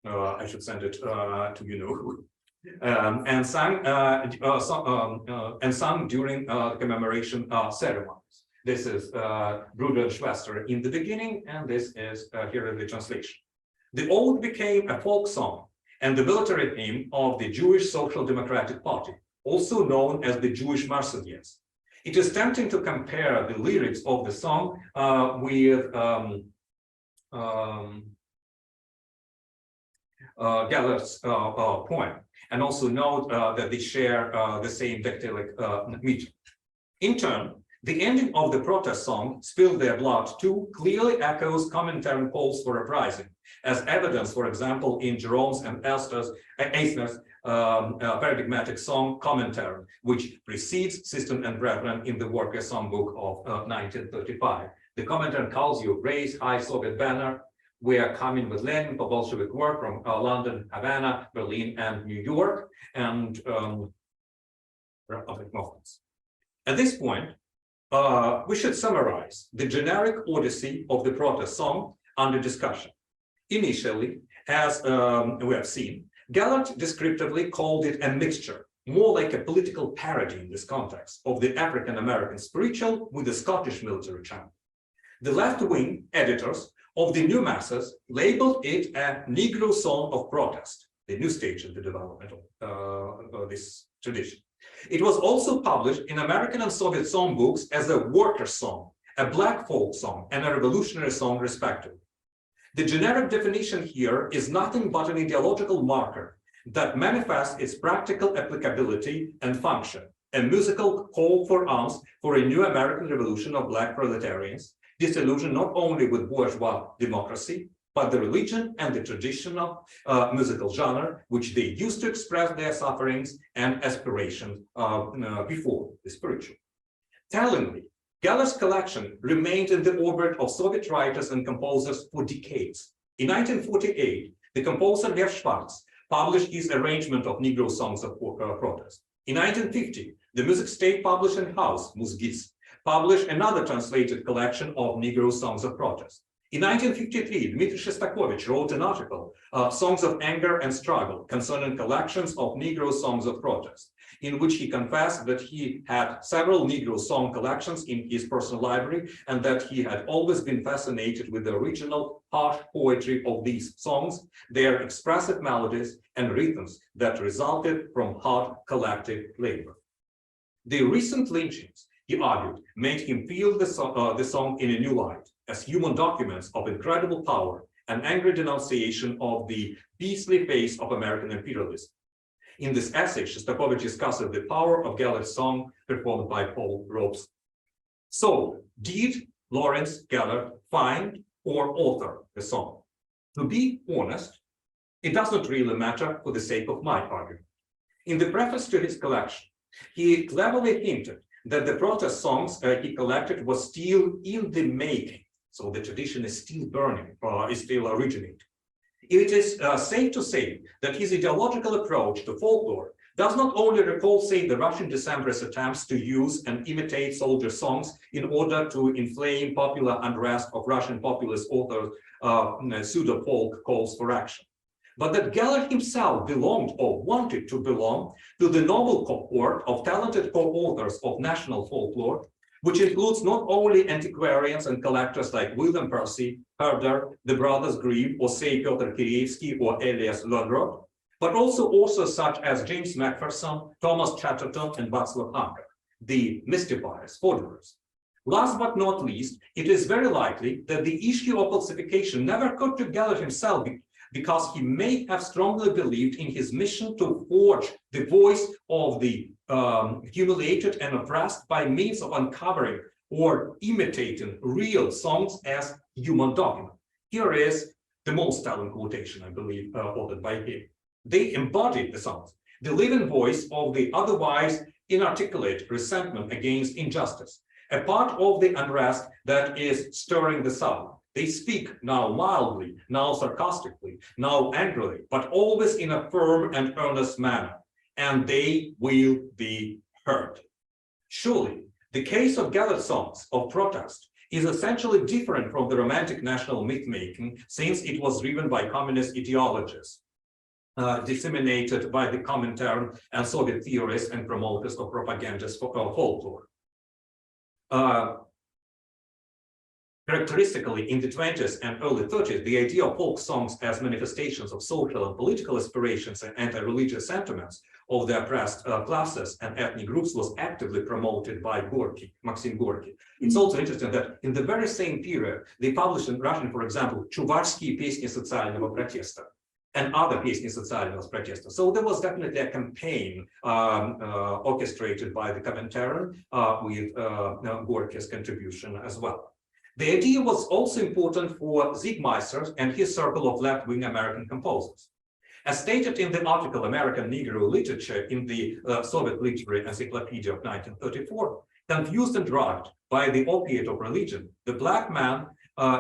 I should send it to you know who. And sung during commemoration ceremonies. This is Bruder and Schwester in the beginning, and this is here in the translation. The ode became a folk song and the military hymn of the Jewish Social Democratic Party, also known as the Jewish Marseillaise. It is tempting to compare the lyrics of the song with Gellert's poem, and also note that they share the same dactylic meter. In turn, the ending of the protest song, Spill Their Blood too, clearly echoes Comintern calls for uprising, as evidence, for example, in Jerome's and Eisner's paradigmatic song Comintern, which precedes Sisters and Brethren in the Workers' Songbook of 1935. The Comintern calls you, raise high Soviet banner. We are coming with Lenin for Bolshevik work from London, Havana, Berlin, and New York, and other movements. At this point, we should summarize the generic odyssey of the protest song under discussion. Initially, as we have seen, Gellert descriptively called it a mixture, more like a political parody in this context, of the African-American spiritual with the Scottish military chant. The left-wing editors of the New Masses labeled it a Negro song of protest, the new stage of the development of this tradition. It was also published in American and Soviet songbooks as a worker song, a black folk song, and a revolutionary song, respectively. The generic definition here is nothing but an ideological marker that manifests its practical applicability and function, a musical call for arms for a new American revolution of black proletarians, disillusioned not only with bourgeois democracy, but the religion and the traditional musical genre, which they used to express their sufferings and aspirations before the spiritual. Tellingly, Gellert's collection remained in the orbit of Soviet writers and composers for decades. In 1948, the composer Lev Shvarts published his arrangement of Negro songs of protest. In 1950, the Music State Publishing House, Musgis, published another translated collection of Negro songs of protest. In 1953, Dmitry Shostakovich wrote an article, Songs of Anger and Struggle, concerning collections of Negro songs of protest, in which he confessed that he had several Negro song collections in his personal library and that he had always been fascinated with the original harsh poetry of these songs, their expressive melodies and rhythms that resulted from hard collective labor. The recent lynchings, he argued, made him feel the song in a new light, as human documents of incredible power and angry denunciation of the beastly face of American imperialism. In this essay, Shostakovich discusses the power of Gellert's song performed by Paul Robeson. So, did Lawrence Gellert find or author the song? To be honest, it does not really matter for the sake of my argument. In the preface to his collection, he cleverly hinted that the protest songs he collected was still in the making. So the tradition is still burning, is still originating. It is safe to say that his ideological approach to folklore does not only recall, say, the Russian Decembrist attempts to use and imitate soldier songs in order to inflame popular unrest of Russian populist authors' pseudo-folk calls for action, but that Gellert himself belonged or wanted to belong to the noble cohort of talented co-authors of national folklore, which includes not only antiquarians and collectors like William Percy, Herder, the Brothers Grieve, or say Piotr Kireevsky or Elias Lodrod, but also authors such as James Macpherson, Thomas Chatterton, and Václav Hanka, the mystifiers, forgeries. Last but not least, it is very likely that the issue of falsification never occurred to Gellert himself, because he may have strongly believed in his mission to forge the voice of the humiliated and oppressed by means of uncovering or imitating real songs as human document. Here is the most telling quotation, I believe, authored by him. They embodied the songs, the living voice of the otherwise inarticulate resentment against injustice, a part of the unrest that is stirring the South. They speak now mildly, now sarcastically, now angrily, but always in a firm and earnest manner, and they will be heard. Surely, the case of Gellert's songs of protest is essentially different from the romantic national myth-making, since it was driven by communist ideologies, disseminated by the Comintern and Soviet theorists and promoters of propagandist folklore. Characteristically, in the 20s and early 30s, the idea of folk songs as manifestations of social and political aspirations and anti-religious sentiments of the oppressed classes and ethnic groups was actively promoted by Gorky, Maxim Gorky. It's also interesting that in the very same period, they published in Russian, for example, Чувашские песни социального протеста and other песни социального протеста. So there was definitely a campaign orchestrated by the Comintern with Gorky's contribution as well. The idea was also important for Siegmeister and his circle of left-wing American composers. As stated in the article American Negro Literature in the Soviet Literary Encyclopedia of 1934, confused and drugged by the opiate of religion, the black man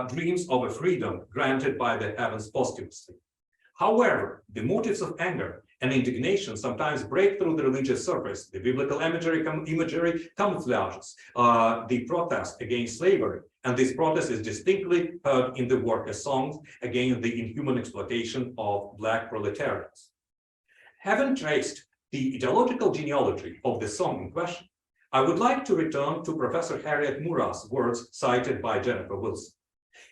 dreams of a freedom granted by the heavens posthumously. However, the motives of anger and indignation sometimes break through the religious surface. The biblical imagery camouflages the protest against slavery, and this protest is distinctly heard in the work as songs against the inhuman exploitation of black proletarians. Having traced the ideological genealogy of the song in question, I would like to return to Professor Harriet Murrah's words cited by Jennifer Wilson.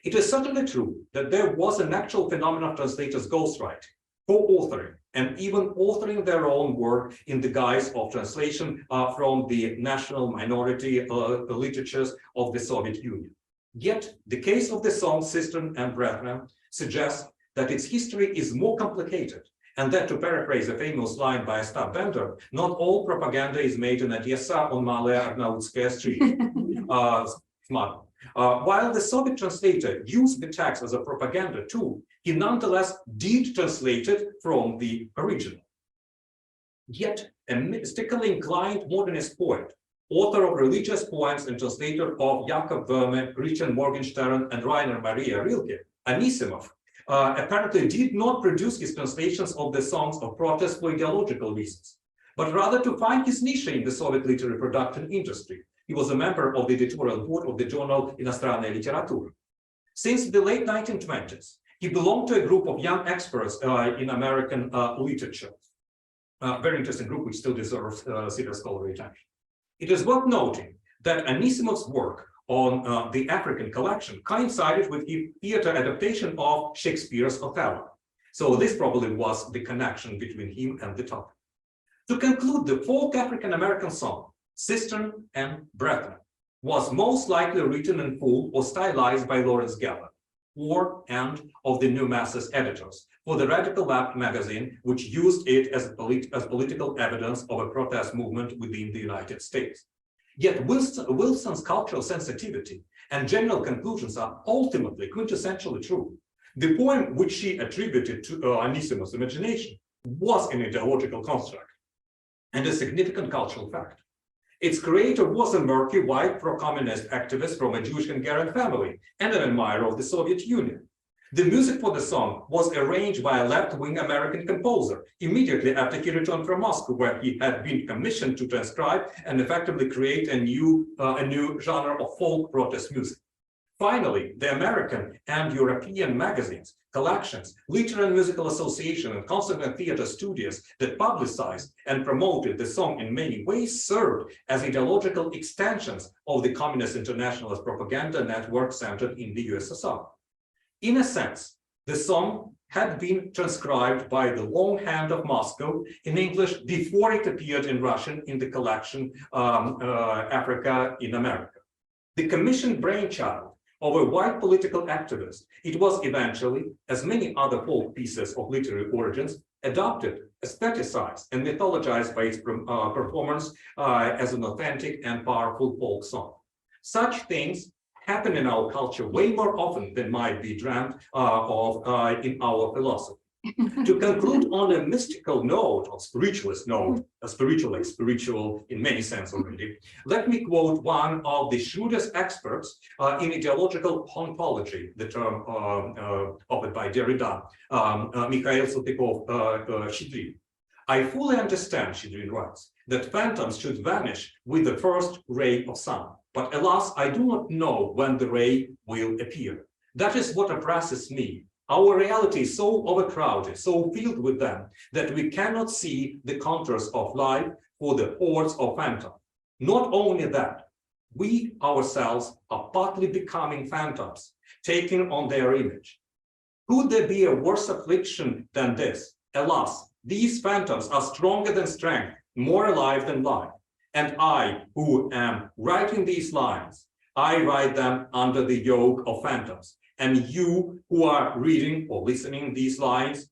It is certainly true that there was an actual phenomenon of translators' ghostwriting, co-authoring, and even authoring their own work in the guise of translation from the national minority literatures of the Soviet Union. Yet, the case of the song Sisters and Brethren suggests that its history is more complicated, and that, to paraphrase a famous line by Ostap Bender, not all propaganda is made in Odessa on Malaya Arnautskaya Street. Smart. While the Soviet translator used the text as a propaganda tool, he nonetheless did translate it from the original. Yet, a mystically inclined modernist poet, author of religious poems and translator of Jakob Böhme, Richard Morgenstern, and Rainer Maria Rilke, Anisimov, apparently did not produce his translations of the songs of protest for ideological reasons, but rather to find his niche in the Soviet literary production industry. He was a member of the editorial board of the journal Иностранная литература. Since the late 1920s, he belonged to a group of young experts in American literature. Very interesting group, which still deserves serious scholarly attention. It is worth noting that Anisimov's work on the African collection coincided with his theater adaptation of Shakespeare's Othello. So this probably was the connection between him and the topic. To conclude, the folk African-American song, Cistern and Brethren, was most likely written in full or stylized by Lawrence Gellert, or and of the New Masses editors, for the Radical Left magazine, which used it as political evidence of a protest movement within the United States. Yet Wilson's cultural sensitivity and general conclusions are ultimately quintessentially true. The poem which she attributed to Anisimov's imagination was an ideological construct and a significant cultural fact. Its creator was a murky, white, pro-communist activist from a Jewish-Hungarian family and an admirer of the Soviet Union. The music for the song was arranged by a left-wing American composer immediately after he returned from Moscow, where he had been commissioned to transcribe and effectively create a new genre of folk protest music. Finally, the American and European magazines, collections, literary and musical association, and concert and theater studios that publicized and promoted the song in many ways served as ideological extensions of the Communist Internationalist propaganda network centered in the USSR. In a sense, the song had been transcribed by the long hand of Moscow in English before it appeared in Russian in the collection Africa in America. The commissioned brainchild of a white political activist, it was eventually, as many other folk pieces of literary origins, adopted, aestheticized, and mythologized by its performance as an authentic and powerful folk song. Such things happen in our culture way more often than might be dreamt of in our philosophy. To conclude on a mystical note, or spiritualist note, spiritual in many sense already, let me quote one of the shrewdest experts in ideological ontology, the term offered by Derrida, Mikhail Saltykov-Shchedrin. I fully understand, Shchedrin writes, that phantoms should vanish with the first ray of sun. But alas, I do not know when the ray will appear. That is what oppresses me. Our reality is so overcrowded, so filled with them, that we cannot see the contours of life for the hordes of phantoms. Not only that, we ourselves are partly becoming phantoms, taking on their image. Could there be a worse affliction than this? Alas, these phantoms are stronger than strength, more alive than life. And I, who am writing these lines, I write them under the yoke of phantoms. And you who are reading or listening these lines,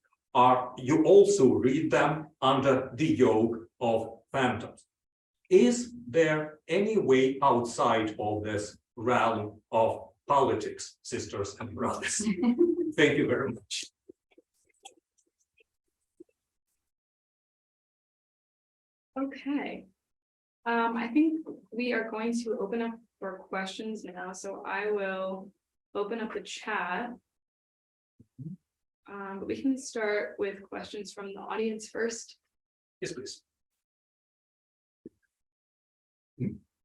you also read them under the yoke of phantoms. Is there any way outside of this realm of politics, sisters and brothers? Thank you very much. Okay. I think we are going to open up for questions now, so I will open up the chat. But we can start with questions from the audience first. Yes, please.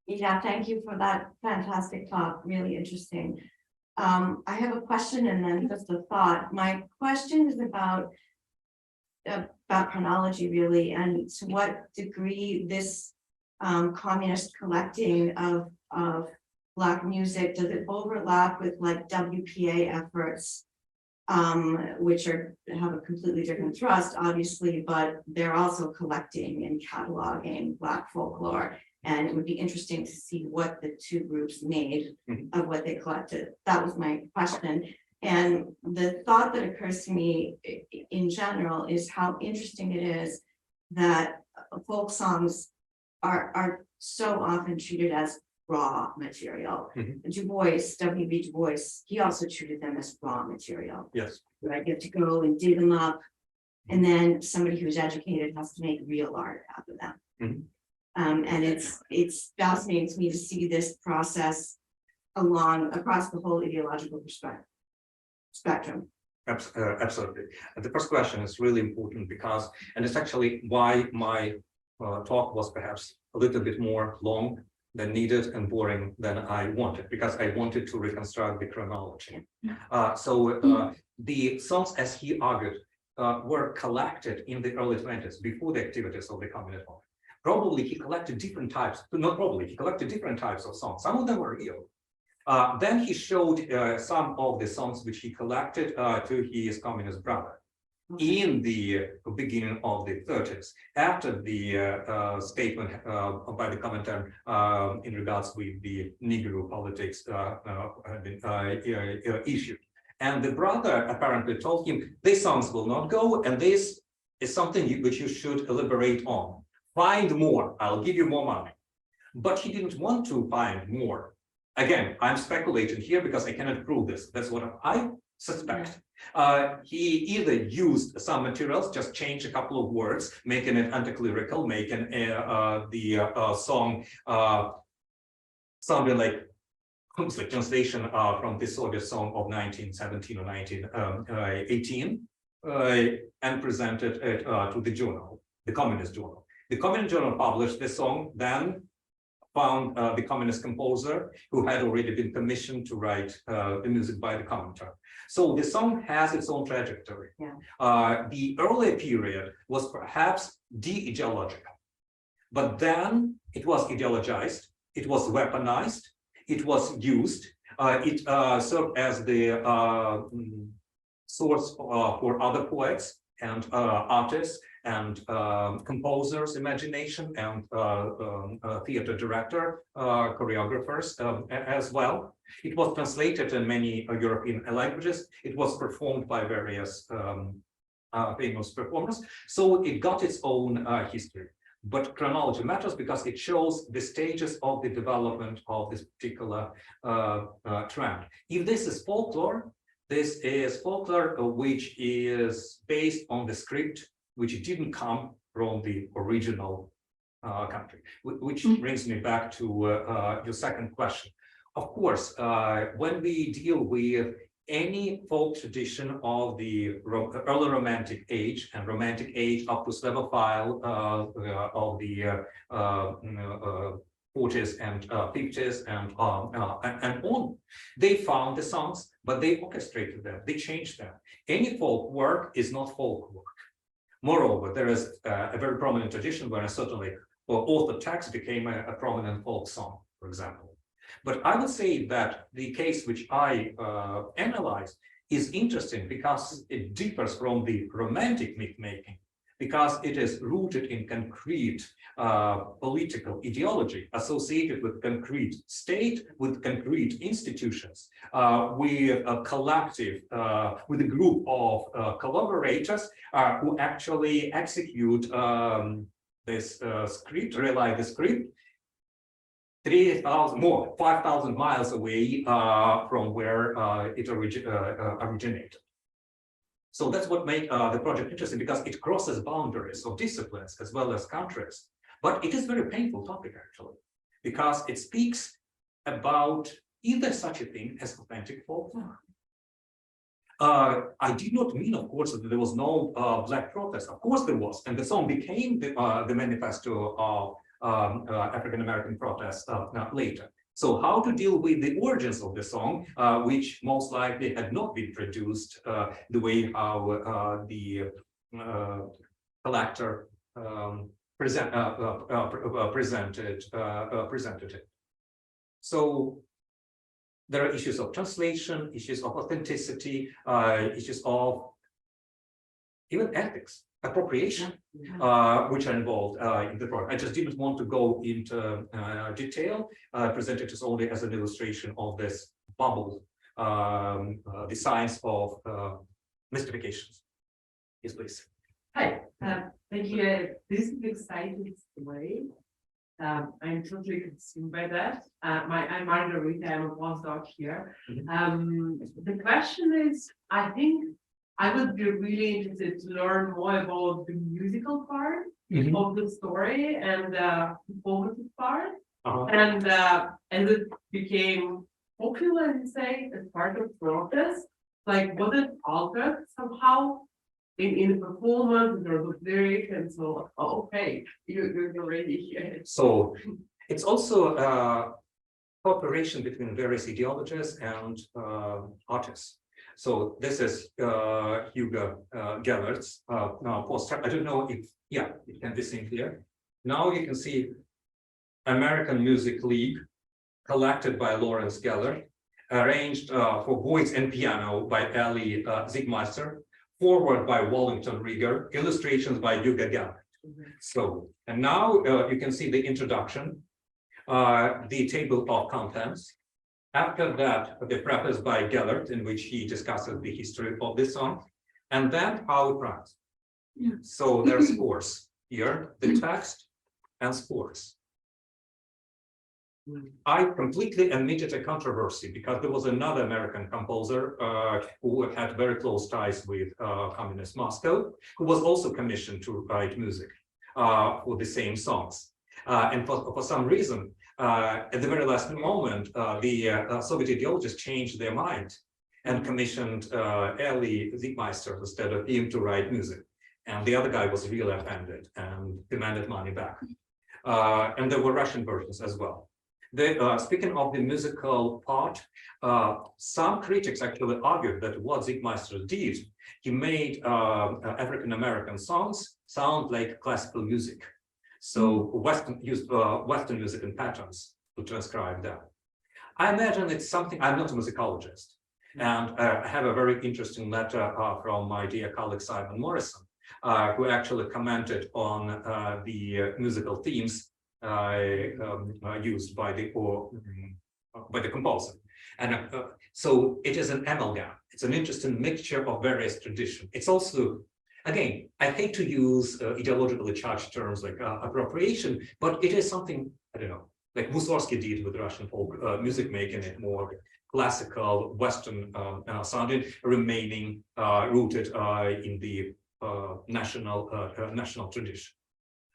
Yeah, thank you for that fantastic talk, really interesting. I have a question and then just a thought. My question is about chronology, really, and to what degree this communist collecting of Black music, does it overlap with like WPA efforts, which have a completely different thrust, obviously, but they're also collecting and cataloging Black folklore. And it would be interesting to see what the two groups made of what they collected. That was my question. And the thought that occurs to me in general is how interesting it is that folk songs are so often treated as raw material. Du Bois, W.B. Du Bois, he also treated them as raw material. Yes. Right, you have to go and dig them up, and then somebody who's educated has to make real art out of them. And it's fascinating to me to see this process across the whole ideological spectrum. Absolutely. The first question is really important because, and it's actually why my talk was perhaps a little bit more long than needed and boring than I wanted, because I wanted to reconstruct the chronology. The songs, as he argued, were collected in the early 20s before the activities of the communist movement. Probably he collected different types, not probably, he collected different types of songs. Some of them were real. Then he showed some of the songs which he collected to his communist brother in the beginning of the 30s, after the statement by the Comintern in regards with the Negro politics had been issued. And the brother apparently told him, these songs will not go, and this is something which you should elaborate on. Find more, I'll give you more money. But he didn't want to find more. Again, I'm speculating here because I cannot prove this. That's what I suspect. He either used some materials, just change a couple of words, making it anti-clerical, making the song sounding like almost like translation from the Soviet song of 1917 or 1918, and presented it to the journal, the Communist Journal. The Communist Journal published this song, then found the communist composer who had already been commissioned to write the music by the Comintern. So the song has its own trajectory. Yeah. The earlier period was perhaps de-ideological, but then it was ideologized, it was weaponized, it was used, it served as the source for other poets and artists and composers' imagination and theater director, choreographers as well. It was translated in many European languages. It was performed by various famous performers. So it got its own history. But chronology matters because it shows the stages of the development of this particular trend. If this is folklore, this is folklore which is based on the script which didn't come from the original country, which brings me back to your second question. Of course, when we deal with any folk tradition of the early Romantic age and Romantic age up to Slavophile of the 40s and 50s and on, they found the songs, but they orchestrated them, they changed them. Any folk work is not folk work. Moreover, there is a very prominent tradition where certainly author text became a prominent folk song, for example. But I would say that the case which I analyzed is interesting because it differs from the Romantic myth-making, because it is rooted in concrete political ideology associated with concrete state, with concrete institutions, with a collective, with a group of collaborators who actually execute this script, realize the script, 3,000 more, 5,000 miles away from where it originated. So that's what made the project interesting, because it crosses boundaries of disciplines as well as countries. But it is a very painful topic, actually, because it speaks about either such a thing as authentic folklore. I did not mean, of course, that there was no black protest. Of course there was, and the song became the manifesto of African-American protests later. So how to deal with the origins of the song, which most likely had not been produced the way how the collector presented it. So there are issues of translation, issues of authenticity, issues of even ethics, appropriation, which are involved in the project. I just didn't want to go into detail, present it as only as an illustration of this bubble, the science of mystifications. Yes, please. Hi, thank you. This is an exciting story. I'm totally consumed by that. I'm Margarita, I'm a postdoc here. The question is, I think I would be really interested to learn more about the musical part of the story and the performative part. And as it became popular, say, as part of protest, like, was it altered somehow in the performance, in terms of lyric and so on? Oh, okay, you're already here. So it's also cooperation between various ideologies and artists. So this is Gellert's poster. I don't know if, yeah, it can be seen here. Now you can see American Music League, collected by Lawrence Gellert, arranged for voice and piano by Eli Ziegmeister, forward by Wallington Rieger, illustrations by Hugo Gellert. So, and now you can see the introduction, the table of contents. After that, the preface by Gellert, in which he discusses the history of this song, and then how it runs. Yeah. So there's scores here, the text and scores. I completely admitted a controversy because there was another American composer who had very close ties with communist Moscow, who was also commissioned to write music for the same songs. And for some reason, at the very last moment, the Soviet ideologists changed their mind and commissioned Eli Ziegmeister instead of him to write music. And the other guy was really offended and demanded money back. And there were Russian versions as well. Speaking of the musical part, some critics actually argued that what Ziegmeister did, he made African-American songs sound like classical music. So used Western music and patterns to transcribe that. I imagine it's something, I'm not a musicologist, and I have a very interesting letter from my dear colleague Simon Morrison, who actually commented on the musical themes used by the composer. And so it is an amalgam. It's an interesting mixture of various traditions. It's also, again, I hate to use ideologically charged terms like appropriation, but it is something, I don't know, like Mussorgsky did with Russian folk music, making it more classical, Western sounding, remaining rooted in the national tradition.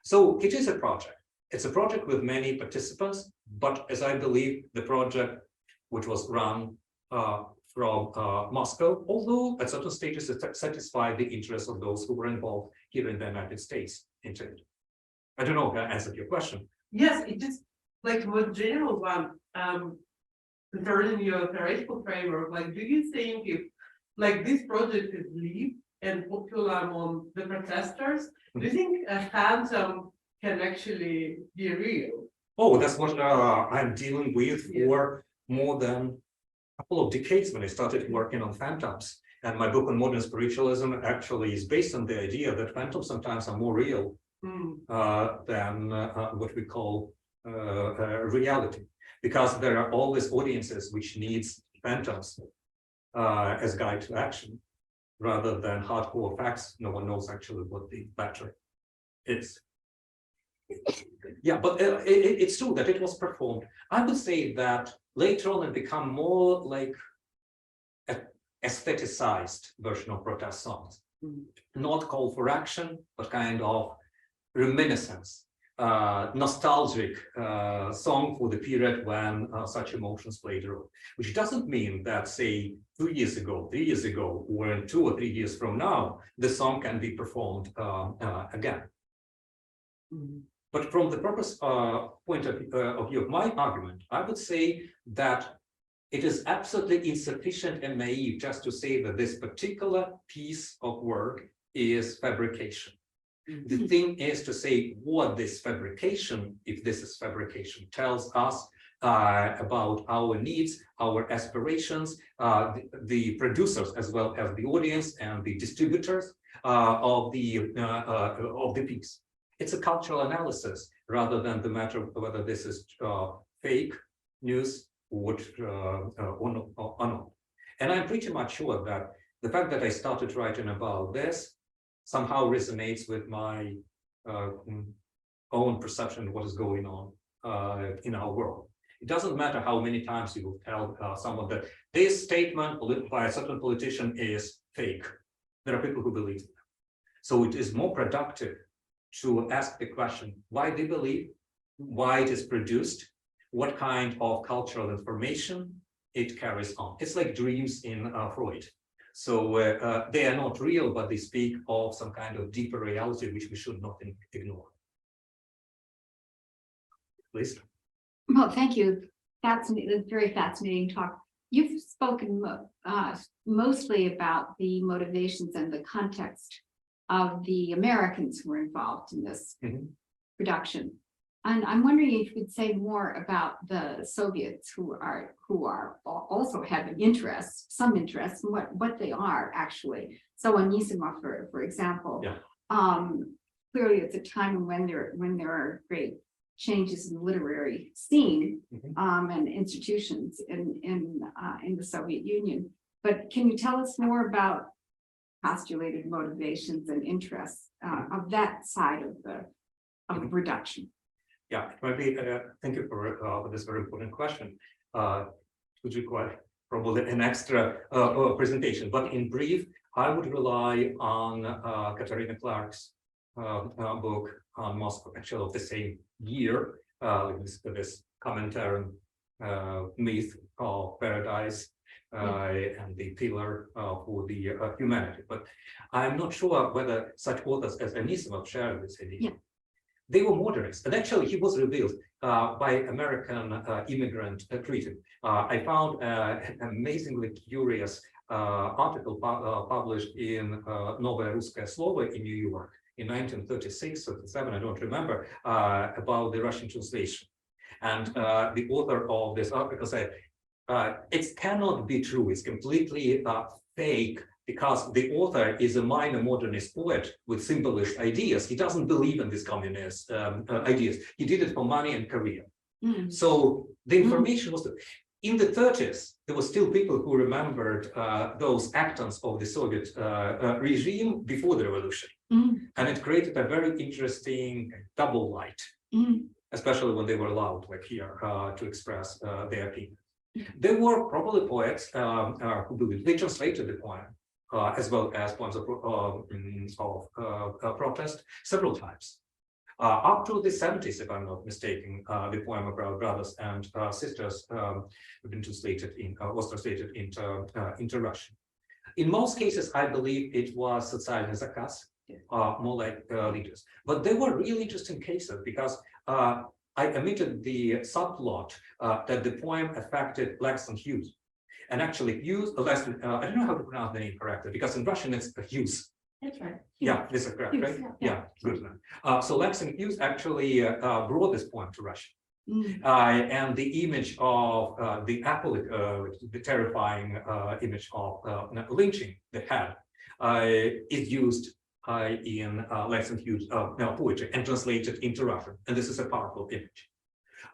So it is a project. It's a project with many participants, but as I believe, the project, which was run from Moscow, although at certain stages it satisfied the interests of those who were involved here in the United States into it. I don't know if I answered your question. Yes, it just like more general one, concerning your theoretical framework, like, do you think if like this project is live and popular among the protesters, do you think a phantom can actually be real? Oh, that's what I'm dealing with for more than a couple of decades when I started working on phantoms. And my book on modern spiritualism actually is based on the idea that phantoms sometimes are more real than what we call reality, because there are always audiences which needs phantoms as guide to action, rather than hardcore facts. No one knows actually what the battery is. Yeah, but it's true that it was performed. I would say that later on it became more like an aestheticized version of protest songs. Not call for action, but kind of reminiscence, nostalgic song for the period when such emotions played a role. Which doesn't mean that, say, 2 years ago, 3 years ago, or in 2 or 3 years from now, the song can be performed again. But from the purpose point of view of my argument, I would say that it is absolutely insufficient and naive just to say that this particular piece of work is fabrication. The thing is to say what this fabrication, if this is fabrication, tells us about our needs, our aspirations, the producers as well as the audience and the distributors of the piece. It's a cultural analysis rather than the matter of whether this is fake news or not. And I'm pretty much sure that the fact that I started writing about this somehow resonates with my own perception of what is going on in our world. It doesn't matter how many times you will tell someone that this statement by a certain politician is fake. There are people who believe it. So it is more productive to ask the question why they believe, why it is produced, what kind of cultural information it carries on. It's like dreams in Freud. So they are not real, but they speak of some kind of deeper reality which we should not ignore. Please. Well, thank you. Fascinating, very fascinating talk. You've spoken mostly about the motivations and the context of the Americans who were involved in this production. And I'm wondering if you could say more about the Soviets who are also having interest, some interest in what they are actually. So Anisimov, for example, clearly it's a time when there are great changes in the literary scene and institutions in the Soviet Union. But can you tell us more about postulated motivations and interests of that side of the production? Yeah, maybe thank you for this very important question. Would require probably an extra presentation, but in brief, I would rely on Katerina Clark's book on Moscow, actually of the same year, this commentary myth of paradise and the pillar for the humanity. But I'm not sure whether such authors as Anisimov share this idea. Yeah. They were modernists, and actually he was revealed by American immigrant critic. I found an amazingly curious article published in Novaya Ruskaya Slovo in New York in 1936 or 37, I don't remember, about the Russian translation. And the author of this article said, it cannot be true, it's completely fake, because the author is a minor modernist poet with symbolist ideas. He doesn't believe in these communist ideas. He did it for money and career. So the information was, in the 30s, there were still people who remembered those actors of the Soviet regime before the revolution. And it created a very interesting double light, especially when they were allowed, like here, to express their opinion. There were probably poets who believed they translated the poem as well as poems of protest several times. Up to the 70s, if I'm not mistaken, the poem about brothers and sisters have been translated was translated into Russian. In most cases, I believe it was Социальный заказ, more like leaders. But there were really interesting cases because I omitted the subplot that the poem affected blacks and Jews. And actually, Hughes, I don't know how to pronounce the name correctly, because in Russian it's Hughes. That's right. Yeah, this is correct, right? Yeah, good. So Langston Hughes actually brought this poem to Russia. And the image of the apple, the terrifying image of lynching the head is used in Langston Hughes' poetry and translated into Russian. And this is a powerful image.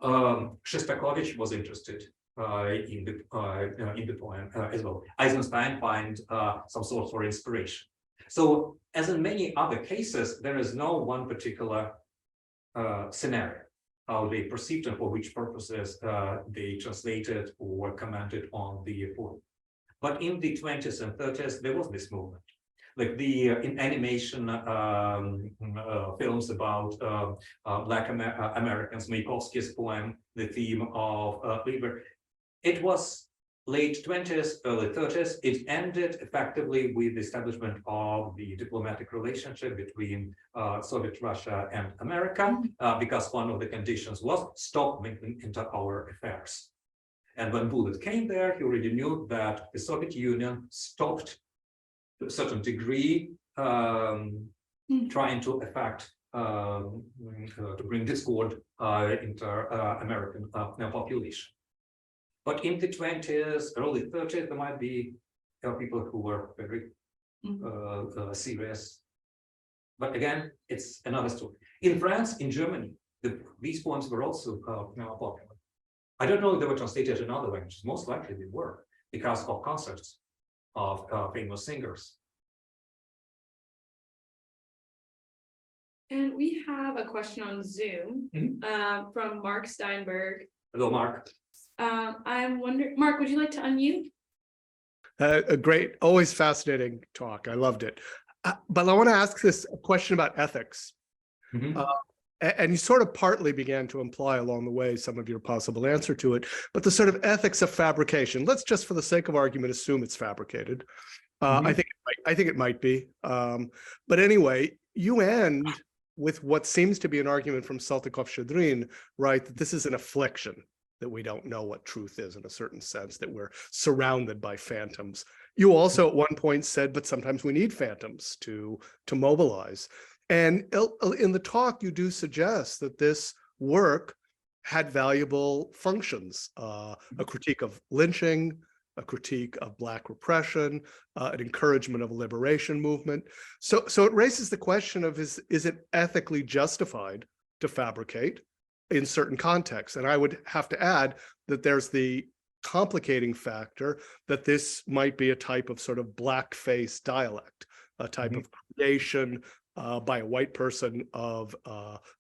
Shostakovich was interested in the poem as well. Eisenstein finds some source for inspiration. So, as in many other cases, there is no one particular scenario how they perceived and for which purposes they translated or commented on the poem. But in the 20s and 30s, there was this movement. Like in animation films about Black Americans, Mayakovsky's poem, the theme of labor. It was late 20s, early 30s. It ended effectively with the establishment of the diplomatic relationship between Soviet Russia and America, because one of the conditions was stop meddling into our affairs. And when Bullitt came there, he already knew that the Soviet Union stopped to a certain degree trying to affect to bring discord into American population. But in the 20s, early 30s, there might be people who were very serious. But again, it's another story. In France, in Germany, these poems were also popular. I don't know if they were translated in other languages. Most likely they were, because of concerts of famous singers. And we have a question on Zoom from Mark Steinberg. Hello, Mark. I'm wondering, Mark, would you like to unmute? A great, always fascinating talk. I loved it. But I want to ask this question about ethics. And you sort of partly began to imply along the way some of your possible answer to it, but the sort of ethics of fabrication. Let's just, for the sake of argument, assume it's fabricated. I think it might be. But anyway, you end with what seems to be an argument from Saltykov-Shchedrin, right? That this is an affliction, that we don't know what truth is in a certain sense, that we're surrounded by phantoms. You also at one point said, but sometimes we need phantoms to mobilize. And in the talk, you do suggest that this work had valuable functions, a critique of lynching, a critique of Black repression, an encouragement of a liberation movement. So it raises the question of, is it ethically justified to fabricate in certain contexts? And I would have to add that there's the complicating factor that this might be a type of sort of blackface dialect, a type of creation by a white person of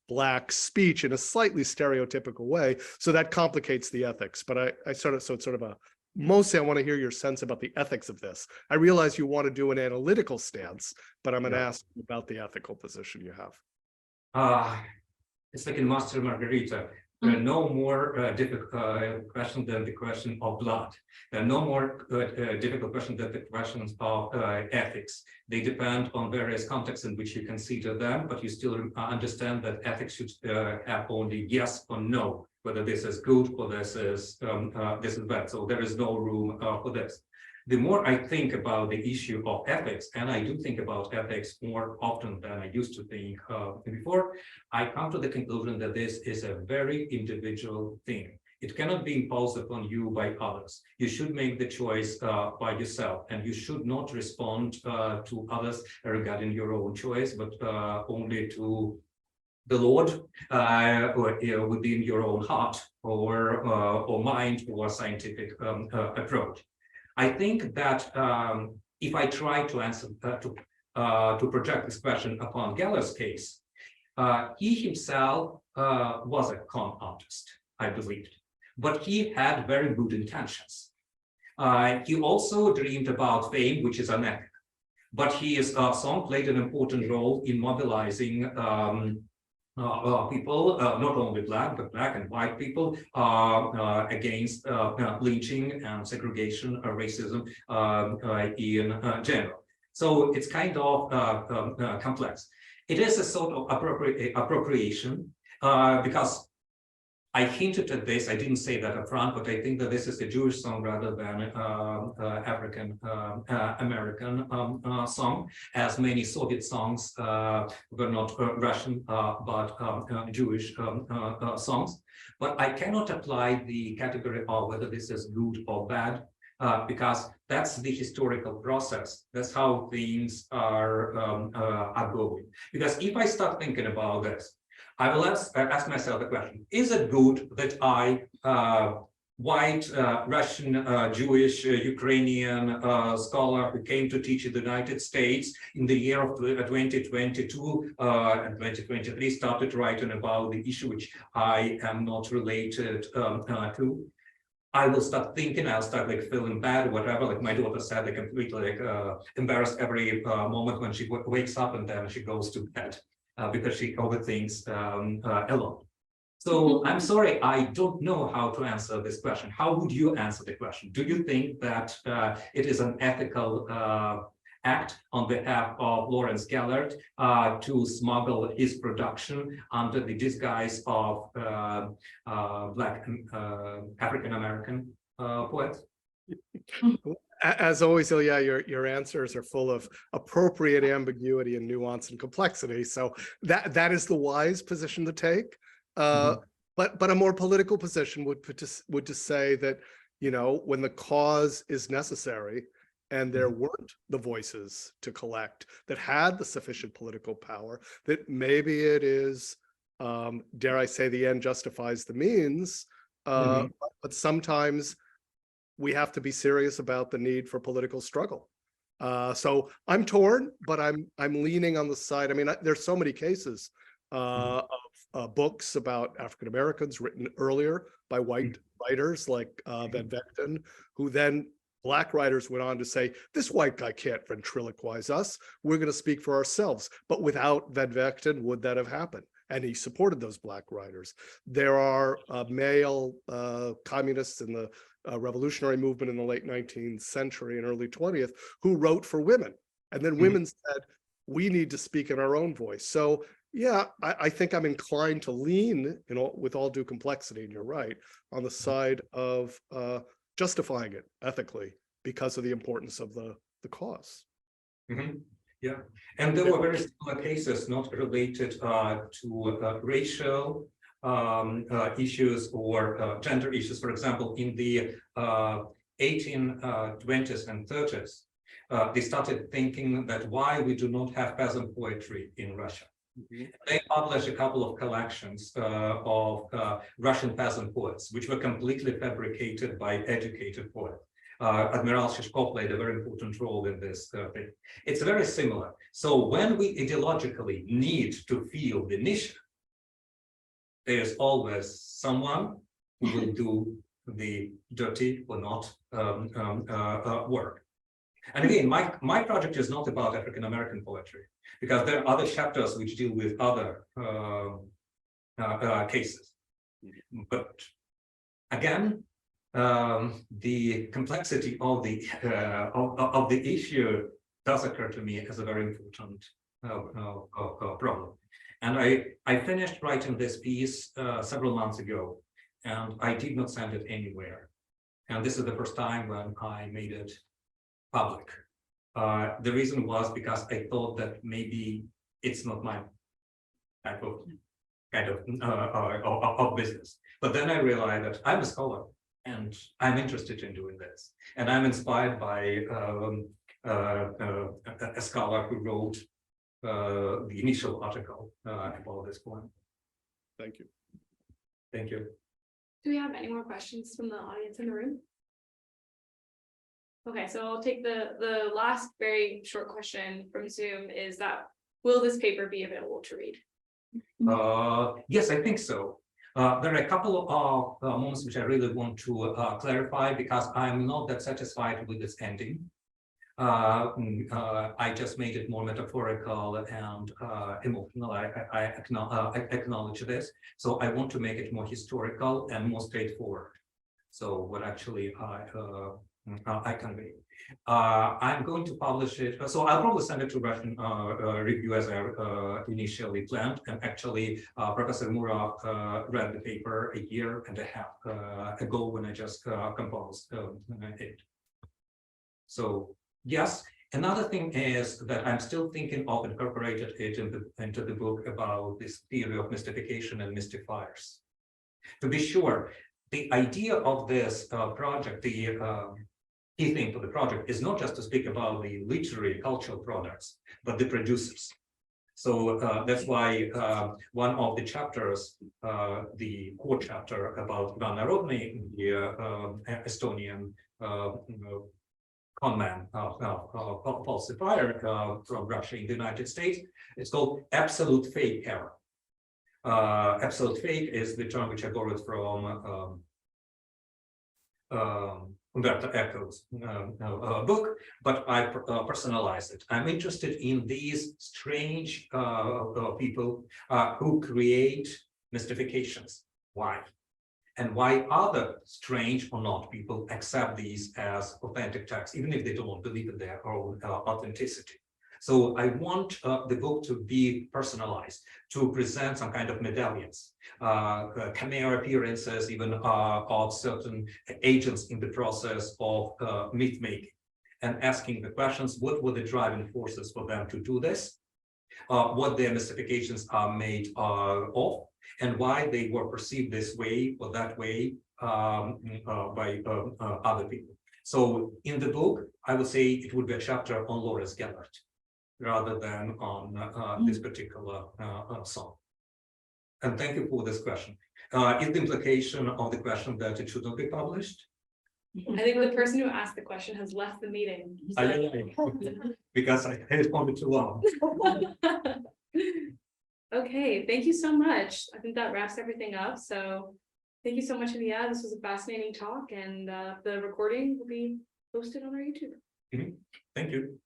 Black speech in a slightly stereotypical way. So that complicates the ethics. But so it's sort of a, mostly I want to hear your sense about the ethics of this. I realize you want to do an analytical stance, but I'm going to ask you about the ethical position you have. It's like in Master and Margarita. There are no more difficult questions than the question of blood. There are no more difficult questions than the questions of ethics. They depend on various contexts in which you consider them, but you still understand that ethics should have only yes or no, whether this is good or this is bad. So there is no room for this. The more I think about the issue of ethics, and I do think about ethics more often than I used to think before, I come to the conclusion that this is a very individual thing. It cannot be imposed upon you by others. You should make the choice by yourself, and you should not respond to others regarding your own choice, but only to the Lord or within your own heart or mind or scientific approach. I think that if I try to answer to project this question upon Gellert's case, he himself was a con artist, I believed, but he had very good intentions. He also dreamed about fame, which is unethical, but his song played an important role in mobilizing people, not only Black, but Black and white people against lynching and segregation or racism in general. So it's kind of complex. It is a sort of appropriation because I hinted at this. I didn't say that up front, but I think that this is a Jewish song rather than African American song, as many Soviet songs were not Russian but Jewish songs. But I cannot apply the category of whether this is good or bad because that's the historical process. That's how things are going. Because if I start thinking about this, I will ask myself the question, is it good that I, white, Russian, Jewish, Ukrainian scholar who came to teach in the United States in the year of 2022 and 2023 started writing about the issue which I am not related to? I will start thinking, I'll start like feeling bad or whatever, like my daughter said, like completely embarrassed every moment when she wakes up and then she goes to bed. Because she overthinks a lot. So I'm sorry, I don't know how to answer this question. How would you answer the question? Do you think that it is an ethical act on behalf of Lawrence Gellert to smuggle his production under the disguise of Black African-American poets? As always, Ilya, your answers are full of appropriate ambiguity and nuance and complexity. So that is the wise position to take. But a more political position would to say that, you know, when the cause is necessary and there weren't the voices to collect that had the sufficient political power, that maybe it is, dare I say, the end justifies the means. But sometimes we have to be serious about the need for political struggle. So I'm torn, but I'm leaning on the side. I mean, there's so many cases of books about African Americans written earlier by white writers like Van Vechten, who then Black writers went on to say, this white guy can't ventriloquize us. We're going to speak for ourselves. But without Van Vechten, would that have happened? And he supported those Black writers. There are male communists in the revolutionary movement in the late 19th century and early 20th, who wrote for women. And then women said, we need to speak in our own voice. So yeah, I think I'm inclined to lean, with all due complexity, and you're right, on the side of justifying it ethically because of the importance of the cause. Yeah, and there were very similar cases not related to racial issues or gender issues. For example, in the 1820s and 30s, they started thinking that why we do not have peasant poetry in Russia. They published a couple of collections of Russian peasant poets, which were completely fabricated by educated poets. Admiral Shishko played a very important role in this thing. It's very similar. So when we ideologically need to feel the mission, there's always someone who will do the dirty or not work. And again, my project is not about African-American poetry, because there are other chapters which deal with other cases. But again, the complexity of the issue does occur to me as a very important problem. And I finished writing this piece several months ago, and I did not send it anywhere. And this is the first time when I made it public. The reason was because I thought that maybe it's not my type of of business. But then I realized that I'm a scholar and I'm interested in doing this. And I'm inspired by a scholar who wrote the initial article about this point. Thank you. Thank you. Do we have any more questions from the audience in the room? Okay, so I'll take the last very short question from Zoom is that, will this paper be available to read? Yes, I think so. There are a couple of moments which I really want to clarify, because I'm not that satisfied with this ending. I just made it more metaphorical and emotional. I acknowledge this. So I want to make it more historical and more straightforward. So what actually I convey. I'm going to publish it. So I'll probably send it to Russian review as I initially planned. And actually, Professor Murov read the paper a year and a half ago when I just composed it. So yes, another thing is that I'm still thinking of incorporating it into the book about this theory of mystification and mystifiers. To be sure, the idea of this project, the key thing for the project is not just to speak about the literary cultural products, but the producers. So that's why one of the chapters, the core chapter about Ivan Narodny, the Estonian conman, falsifier from Russia in the United States, it's called absolute fake error. Absolute fake is the term which I borrowed from Umberto Eco's book, but I personalize it. I'm interested in these strange people who create mystifications. Why? And why other strange or not people accept these as authentic texts, even if they don't believe in their own authenticity. So I want the book to be personalized, to present some kind of medallions, camera appearances, even of certain agents in the process of myth making, and asking the questions: what were the driving forces for them to do this? What their mystifications are made of, and why they were perceived this way or that way by other people. So in the book, I would say it would be a chapter on Lawrence Gellert, rather than on this particular song. And thank you for this question. Is the implication of the question that it should not be published? I think the person who asked the question has left the meeting. Because I responded too long. Okay, thank you so much. I think that wraps everything up. So thank you so much, Ilya. This was a fascinating talk, and the recording will be posted on our YouTube. Thank you.